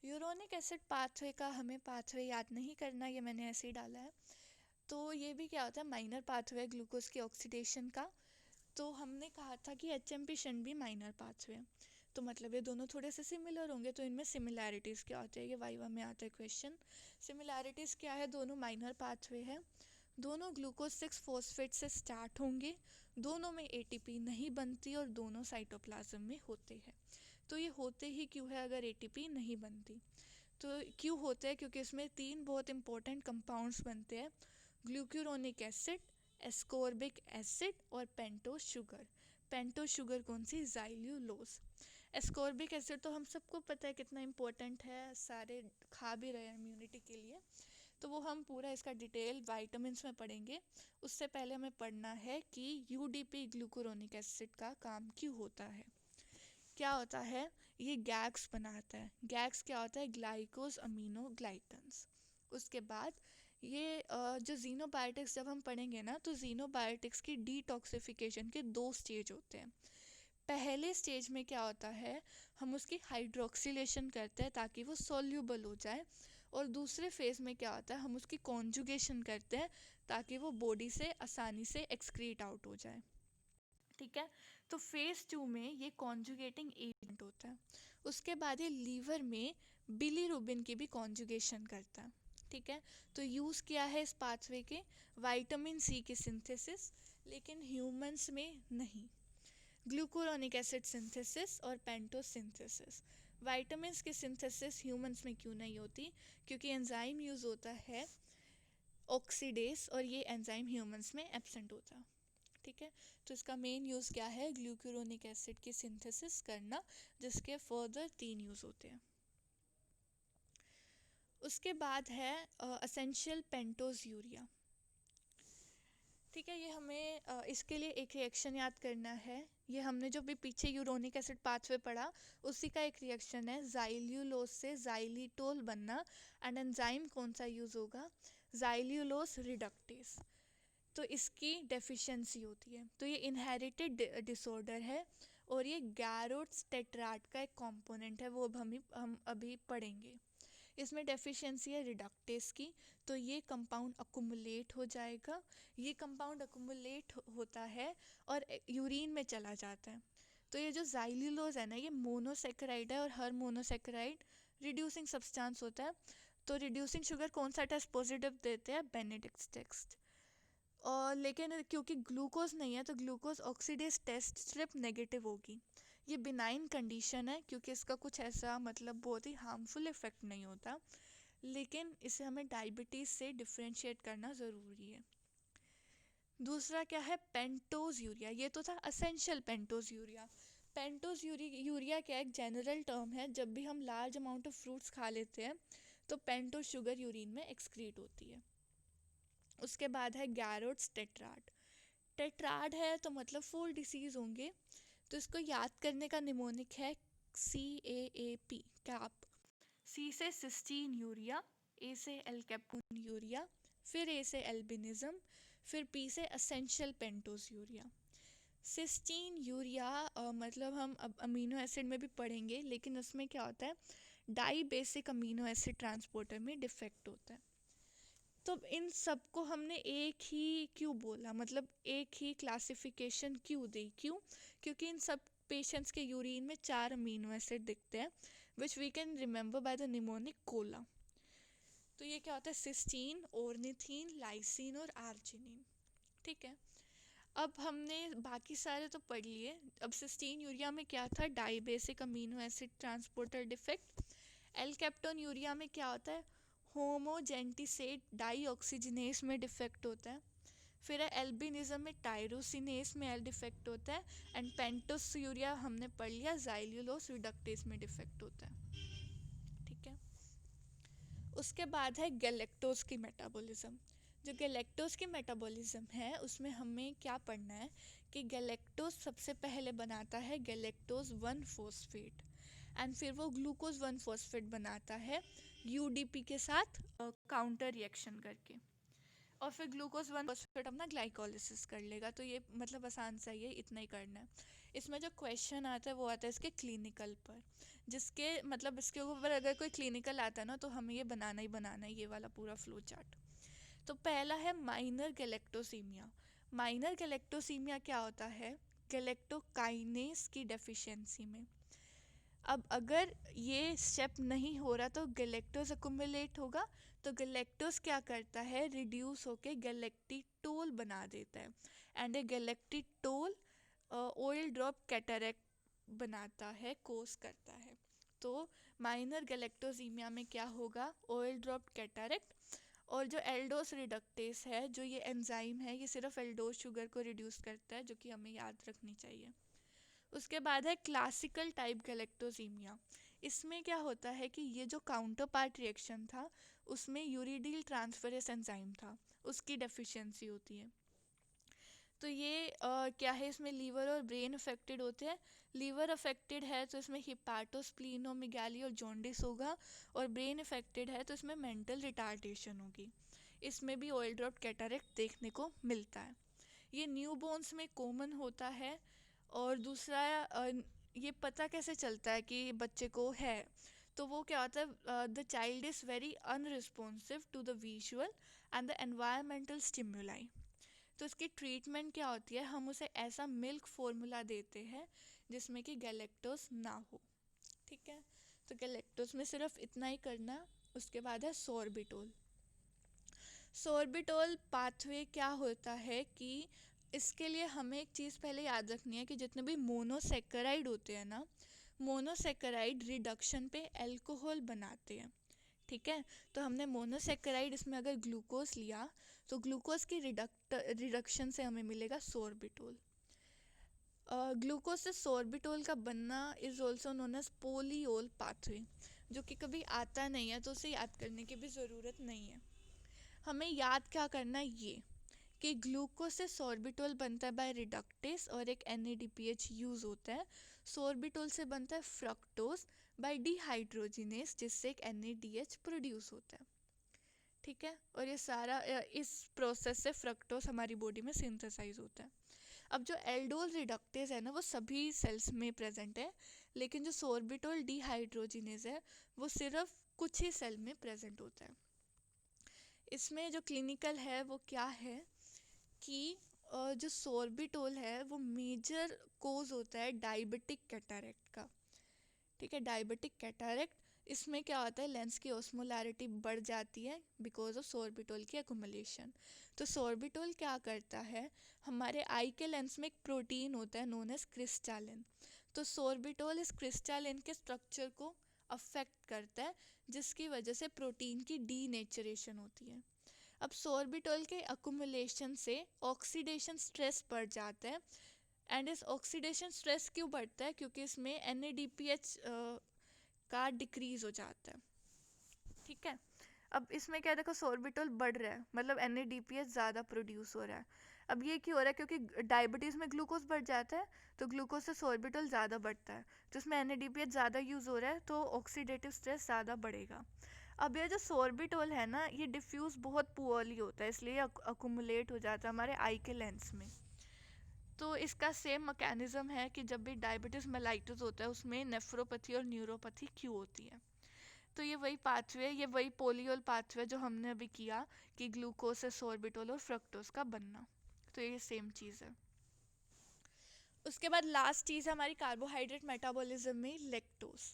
Uronic acid pathway का हमें पाथवे याद नहीं करना, ये मैंने ऐसे ही डाला है। तो ये भी क्या होता है, माइनर पाथवे ग्लूकोज की ऑक्सीडेशन का। तो हमने कहा था कि HMP शंट भी माइनर पाथवे है, तो मतलब ये दोनों थोड़े से सिमिलर होंगे। तो इनमें सिमिलैरिटीज़ क्या होती है, ये वाइवा में आता है क्वेश्चन। सिमिलैरिटीज़ क्या है, दोनों माइनर पाथवे है, दोनों ग्लूकोज 6 फॉस्फेट से स्टार्ट होंगे, दोनों में ATP नहीं बनती और दोनों साइटोप्लाज्म में होते हैं। तो ये होते ही क्यों है अगर ATP नहीं बनती? तो क्यों होते हैं, क्योंकि इसमें 3 बहुत इंपॉर्टेंट कंपाउंड्स बनते हैं, ग्लूक्यूरोनिक एसिड, एस्कॉर्बिक एसिड और पेंटोस शुगर। पेंटोस शुगर कौन सी, ज़ाइल्यूलोज। एस्कॉर्बिक एसिड तो हम सबको पता है कितना इंपॉर्टेंट है, सारे खा भी रहे हैं इम्यूनिटी के लिए, तो वो हम पूरा इसका डिटेल वाइटामिन्स में पढ़ेंगे। उससे पहले हमें पढ़ना है कि UDP ग्लूकुरोनिक एसिड का काम क्यों होता है। क्या होता है, ये गैग्स बनाता है। गैग्स क्या होता है, ग्लाइकोज अमीनो ग्लाइकन्स। उसके बाद ये जो जीनोबायोटिक्स जब हम पढ़ेंगे ना, तो जीनोबायोटिक्स की डिटॉक्सिफिकेशन के 2 स्टेज होते हैं। पहले स्टेज में क्या होता है, हम उसकी हाइड्रोक्सिलेशन करते हैं ताकि वो सॉल्यूबल हो जाए, और दूसरे फेज़ में क्या होता है, हम उसकी कॉन्जुगेशन करते हैं ताकि वो बॉडी से आसानी से एक्सक्रीट आउट हो जाए। ठीक है, तो फेज़ 2 में ये कॉन्जुगेटिंग एजेंट होता है। उसके बाद ये लीवर में बिलीरुबिन की भी कॉन्जुगेशन करता है। ठीक है, तो यूज़ किया है इस पाथवे के विटामिन C की सिंथेसिस, लेकिन ह्यूमंस में नहीं। ग्लूकुरोनिक एसिड सिंथेसिस और पेंटोस सिंथेसिस। विटामिन्स की सिंथेसिस ह्यूमंस में क्यों नहीं होती, क्योंकि एंजाइम यूज़ होता है ऑक्सीडेस, और ये एंजाइम ह्यूमंस में एब्सेंट होता है। ठीक है, तो इसका मेन यूज़ क्या है, ग्लूकुरोनिक एसिड की सिंथेसिस करना, जिसके फर्दर 3 यूज़ होते हैं। उसके बाद है असेंशियल पेंटोस यूरिया। ठीक है, ये हमें इसके लिए एक रिएक्शन याद करना है। ये हमने जो भी पीछे यूरोनिक एसिड पाथवे पढ़ा, उसी का एक रिएक्शन है, ज़ाइल्यूलोज से ज़ाइलिटोल बनना। एंड एंजाइम कौन सा यूज़ होगा, ज़ाइल्यूलोज रिडक्टेस। तो इसकी डेफिशिएंसी होती है, तो ये इनहेरिटेड डिसऑर्डर है, और ये गैरोट्स टेट्राट का एक कंपोनेंट है, वो अब हम अभी पढ़ेंगे। इसमें डेफिशिएंसी है रिडक्टेस की, तो ये कंपाउंड अकुमुलेट हो जाएगा। ये कंपाउंड अकुमुलेट होता है और यूरिन में चला जाता है। तो ये जो ज़ाइल्यूलोज है ना, ये मोनोसेकेराइड है, और हर मोनोसेकेराइड रिड्यूसिंग सब्सटेंस होता है। तो रिड्यूसिंग शुगर कौन सा टेस्ट पॉजिटिव देते हैं, बेनेडिक्ट टेस्ट। और लेकिन क्योंकि ग्लूकोज नहीं है, तो glucose oxidase test strip negative होगी। ये बिनाइन कंडीशन है, क्योंकि इसका कुछ ऐसा मतलब बहुत ही हार्मफुल इफेक्ट नहीं होता, लेकिन इसे हमें डायबिटीज़ से डिफ्रेंशिएट करना ज़रूरी है। दूसरा क्या है, पेंटोज यूरिया। ये तो था essential pentose urea. Pentose urea क्या एक जनरल टर्म है, जब भी हम लार्ज अमाउंट ऑफ फ्रूट्स खा लेते हैं तो पेंटोज शुगर यूरिन में एक्सक्रीट होती है। उसके बाद है गैरोट्स टेट्राड। टेट्राड है तो मतलब 4 डिसीज़ होंगे, तो इसको याद करने का निमोनिक है CAAP, कैप। C से सिस्टीन यूरिया, A से एल्केपून यूरिया, फिर A से एल्बिनिज्म, फिर P से essential pentosuria. Cystinuria मतलब हम अब अमीनो एसिड में भी पढ़ेंगे, लेकिन उसमें क्या होता है, dibasic amino acid transporter में डिफेक्ट होता है। तो इन सब को हमने एक ही क्यों बोला, मतलब एक ही क्लासिफिकेशन क्यों दी, क्योंकि इन सब पेशेंट्स के यूरिन में 4 अमीनो एसिड दिखते हैं, which we can remember by the mnemonic cola. तो ये क्या होता है, सिस्टीन, ऑर्निथीन, लाइसिन और आर्जिनिन। ठीक है, अब हमने बाकी सारे तो पढ़ लिए। अब सिस्टीन यूरिया में क्या था, dibasic amino acid transporter defect. Alkaptonuria में क्या होता है, होमोजेंटिसेट डाईऑक्सीजनेस में डिफेक्ट होता है। फिर है एल्बिनिज्म में टायरोसिनेस में एल डिफेक्ट होता है। एंड पेंटोस यूरिया हमने पढ़ लिया, ज़ाइल्यूलोज रिडक्टेस में डिफेक्ट होता है। ठीक है, उसके बाद है गैलेक्टोज की मेटाबॉलिज्म। जो गैलेक्टोज की मेटाबॉलिज्म है, उसमें हमें क्या पढ़ना है कि गैलेक्टोज सबसे पहले बनाता है गैलेक्टोज 1 फॉस्फेट, एंड फिर वो ग्लूकोज 1 फॉस्फेट बनाता है UDP के साथ काउंटर रिएक्शन करके, और फिर ग्लूकोज 1 फॉस्फेट अपना ग्लाइकोलिसिस कर लेगा। तो ये मतलब आसान सा ही है, इतना ही करना है। इसमें जो क्वेश्चन आता है वो आता है इसके क्लिनिकल पर, जिसके मतलब इसके ऊपर अगर कोई क्लिनिकल आता है ना तो हमें ये बनाना ही बनाना है, ये वाला पूरा फ्लो चार्ट। तो पहला है माइनर गैलेक्टोसीमिया। माइनर गैलेक्टोसीमिया क्या होता है? गैलेक्टोकाइनेस की डेफिशिएंसी में। अब अगर ये स्टेप नहीं हो रहा तो गैलेक्टोज अकुमुलेट होगा, तो गैलेक्टोज क्या करता है? रिड्यूस होके गैलेक्टिटोल बना देता है, and a galactitol oil drop cataract बनाता है, कोस करता है। तो माइनर गैलेक्टोजीमिया में क्या होगा? Oil drop cataract. और जो एल्डोस रिडक्टेस है, जो ये एंजाइम है, ये सिर्फ एल्डोस शुगर को रिड्यूस करता है, जो कि हमें याद रखनी चाहिए। उसके बाद है क्लासिकल टाइप गैलेक्टोजीमिया। इसमें क्या होता है कि ये जो काउंटर पार्ट रिएक्शन था उसमें यूरिडिल ट्रांसफरेस एंजाइम था, उसकी डेफिशिएंसी होती है। तो ये क्या है, इसमें लीवर और ब्रेन अफेक्टेड होते हैं। लीवर अफेक्टेड है तो इसमें हिपाटोस्प्लीनोमेगाली और जॉन्डिस होगा, और ब्रेन अफेक्टेड है तो इसमें मेंटल रिटार्डेशन होगी। इसमें भी ऑयल ड्रॉप कैटरेक्ट देखने को मिलता है। ये न्यू बोन्स में कॉमन होता है। और दूसरा ये पता कैसे चलता है कि बच्चे को है? तो वो क्या होता है, the child is very unresponsive to the visual and the environmental stimuli. तो इसकी ट्रीटमेंट क्या होती है? हम उसे ऐसा मिल्क फॉर्मूला देते हैं जिसमें कि गैलेक्टोज ना हो। ठीक है, तो गैलेक्टोज में सिर्फ इतना ही करना है। उसके बाद है सोर्बिटोल। सोर्बिटोल पाथवे क्या होता है कि इसके लिए हमें एक चीज़ पहले याद रखनी है कि जितने भी मोनोसेक्राइड होते हैं ना, मोनोसेक्राइड रिडक्शन पे अल्कोहल बनाते हैं। ठीक है, तो हमने मोनोसेक्राइड इसमें अगर ग्लूकोज लिया तो ग्लूकोज की रिडक्शन से हमें मिलेगा सोर्बिटोल। ग्लूकोज से सोर्बिटोल का बनना is also known as polyol pathway, जो कि कभी आता नहीं है तो उसे याद करने की भी ज़रूरत नहीं है। हमें याद क्या करना है ये कि ग्लूकोज से सोर्बिटोल बनता है बाय रिडक्टेस और एक NADPH यूज़ होता है। सोर्बिटोल से बनता है फ्रक्टोज बाय डिहाइड्रोजिनेस, जिससे एक NADH प्रोड्यूस होता है। ठीक है, और ये सारा इस प्रोसेस से फ्रक्टोज हमारी बॉडी में सिंथेसाइज होता है। अब जो एल्डोल रिडक्टेज है ना वो सभी सेल्स में प्रेजेंट है, लेकिन जो सोर्बिटोल डिहाइड्रोजिनेज है वो सिर्फ कुछ ही सेल में प्रेजेंट होता है। इसमें जो क्लिनिकल है वो क्या है कि जो सोर्बिटोल है वो मेजर कोज होता है डायबिटिक कैटरेक्ट का। ठीक है, डायबिटिक कैटरेक्ट, इसमें क्या होता है? लेंस की ऑस्मोलैरिटी बढ़ जाती है बिकॉज ऑफ सोर्बिटोल की एकुमुलेशन। तो सोर्बिटोल क्या करता है? हमारे आई के लेंस में एक प्रोटीन होता है नोन एज क्रिस्टालिन। तो सोर्बिटोल इस क्रिस्टालिन के स्ट्रक्चर को अफेक्ट करता है, जिसकी वजह से प्रोटीन की डीनेचरेशन होती है। अब सोर्बिटोल के अकुमुलेशन से ऑक्सीडेशन स्ट्रेस बढ़ जाता है। एंड इस ऑक्सीडेशन स्ट्रेस क्यों बढ़ता है? क्योंकि इसमें NADPH का डिक्रीज हो जाता है। ठीक है, अब इसमें क्या देखो, सोर्बिटोल बढ़ रहा है मतलब NADPH ज़्यादा प्रोड्यूस हो रहा है। अब ये क्यों हो रहा है? क्योंकि डायबिटीज़ में ग्लूकोज बढ़ जाता है, तो ग्लूकोज से सोर्बिटोल ज़्यादा बढ़ता है, तो इसमें NADPH ज़्यादा यूज़ हो रहा है, तो ऑक्सीडेटिव स्ट्रेस ज़्यादा बढ़ेगा। अब ये जो सोर्बिटोल है ना, ये डिफ्यूज़ बहुत पुअरली होता है, इसलिए अकुमुलेट हो जाता है हमारे आई के लेंस में। तो इसका सेम मैकेनिज्म है कि जब भी डायबिटीज़ मेलाइटस होता है उसमें नेफ्रोपैथी और न्यूरोपैथी क्यों होती है। तो ये वही पाथवे, ये वही पोलियोल पाथवे जो हमने अभी किया कि ग्लूकोज से सोर्बिटोल और फ्रक्टोज का बनना, तो ये सेम चीज़ है। उसके बाद लास्ट चीज़ है हमारी कार्बोहाइड्रेट मेटाबॉलिज्म में लेक्टोज।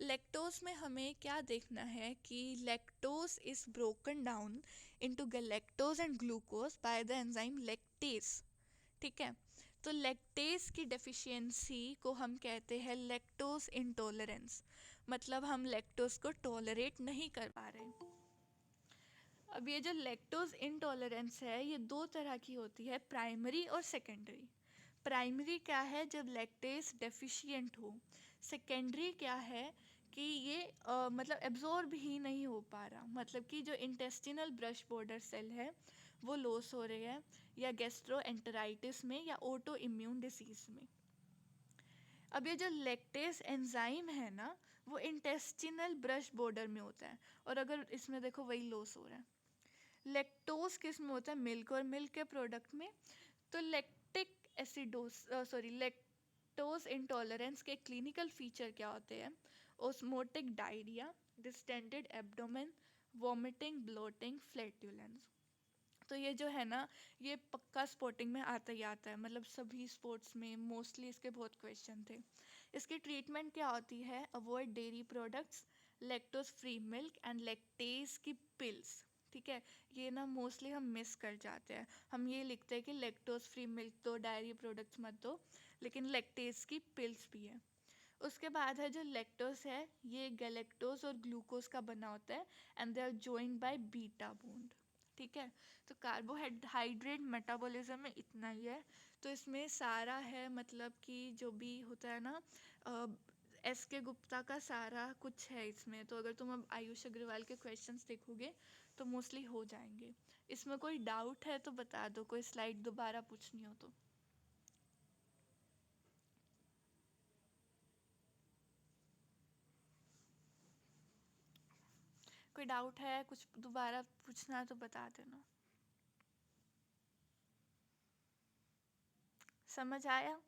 लेक्टोज में हमें क्या देखना है कि lactose is broken down into galactose and glucose by the enzyme lactase. ठीक है, तो लैक्टेज की डेफिशिएंसी को हम कहते हैं लैक्टोज इंटॉलरेंस, मतलब हम लैक्टोज को टॉलरेट नहीं कर पा रहे। अब ये जो लैक्टोज इंटॉलरेंस है ये दो तरह की होती है, प्राइमरी और सेकेंडरी। प्राइमरी क्या है? जब लैक्टेज डेफिशिएंट हो। सेकेंडरी क्या है कि ये मतलब एब्जॉर्ब ही नहीं हो पा रहा, मतलब कि जो इंटेस्टिनल ब्रश बॉर्डर सेल है वो लॉस हो रही है, या गैस्ट्रोएंटेराइटिस में या ऑटो इम्यून डिसीज में। अब ये जो लैक्टेज एंजाइम है ना वो इंटेस्टिनल ब्रश बॉर्डर में होता है, और अगर इसमें देखो वही लॉस हो रहा है। लैक्टोज किस में होता है? मिल्क और मिल्क के प्रोडक्ट में। तो लैक्टिक एसिडोस लैक्टोज इंटॉलरेंस के क्लिनिकल फीचर क्या होते हैं? Osmotic diarrhoea, distended abdomen, vomiting, bloating, flatulence. तो ये जो है ना, ये पक्का स्पोर्टिंग में आता ही आता है, मतलब सभी स्पोर्ट्स में मोस्टली इसके बहुत क्वेश्चन थे। इसकी ट्रीटमेंट क्या होती है? Avoid dairy products, lactose free milk and lactase की पिल्स। ठीक है, ये ना मोस्टली हम मिस कर जाते हैं। हम ये लिखते हैं कि लैक्टोज फ्री मिल्क दो, डायरी प्रोडक्ट्स मत दो, लेकिन लैक्टेज की पिल्स भी है। उसके बाद है जो लैक्टोज है, ये गैलेक्टोज और ग्लूकोज का बना होता है and they are joined by beta bond. ठीक है, तो कार्बोहाइड्रेट मेटाबॉलिज्म में इतना ही है। तो इसमें सारा है, मतलब कि जो भी होता है ना, एस के गुप्ता का सारा कुछ है इसमें। तो अगर तुम अब आयुष अग्रवाल के क्वेश्चंस देखोगे तो मोस्टली हो जाएंगे। इसमें कोई डाउट है तो बता दो, कोई स्लाइड दोबारा पूछनी हो तो। कोई डाउट है, कुछ दोबारा पूछना है तो बता देना। समझ आया?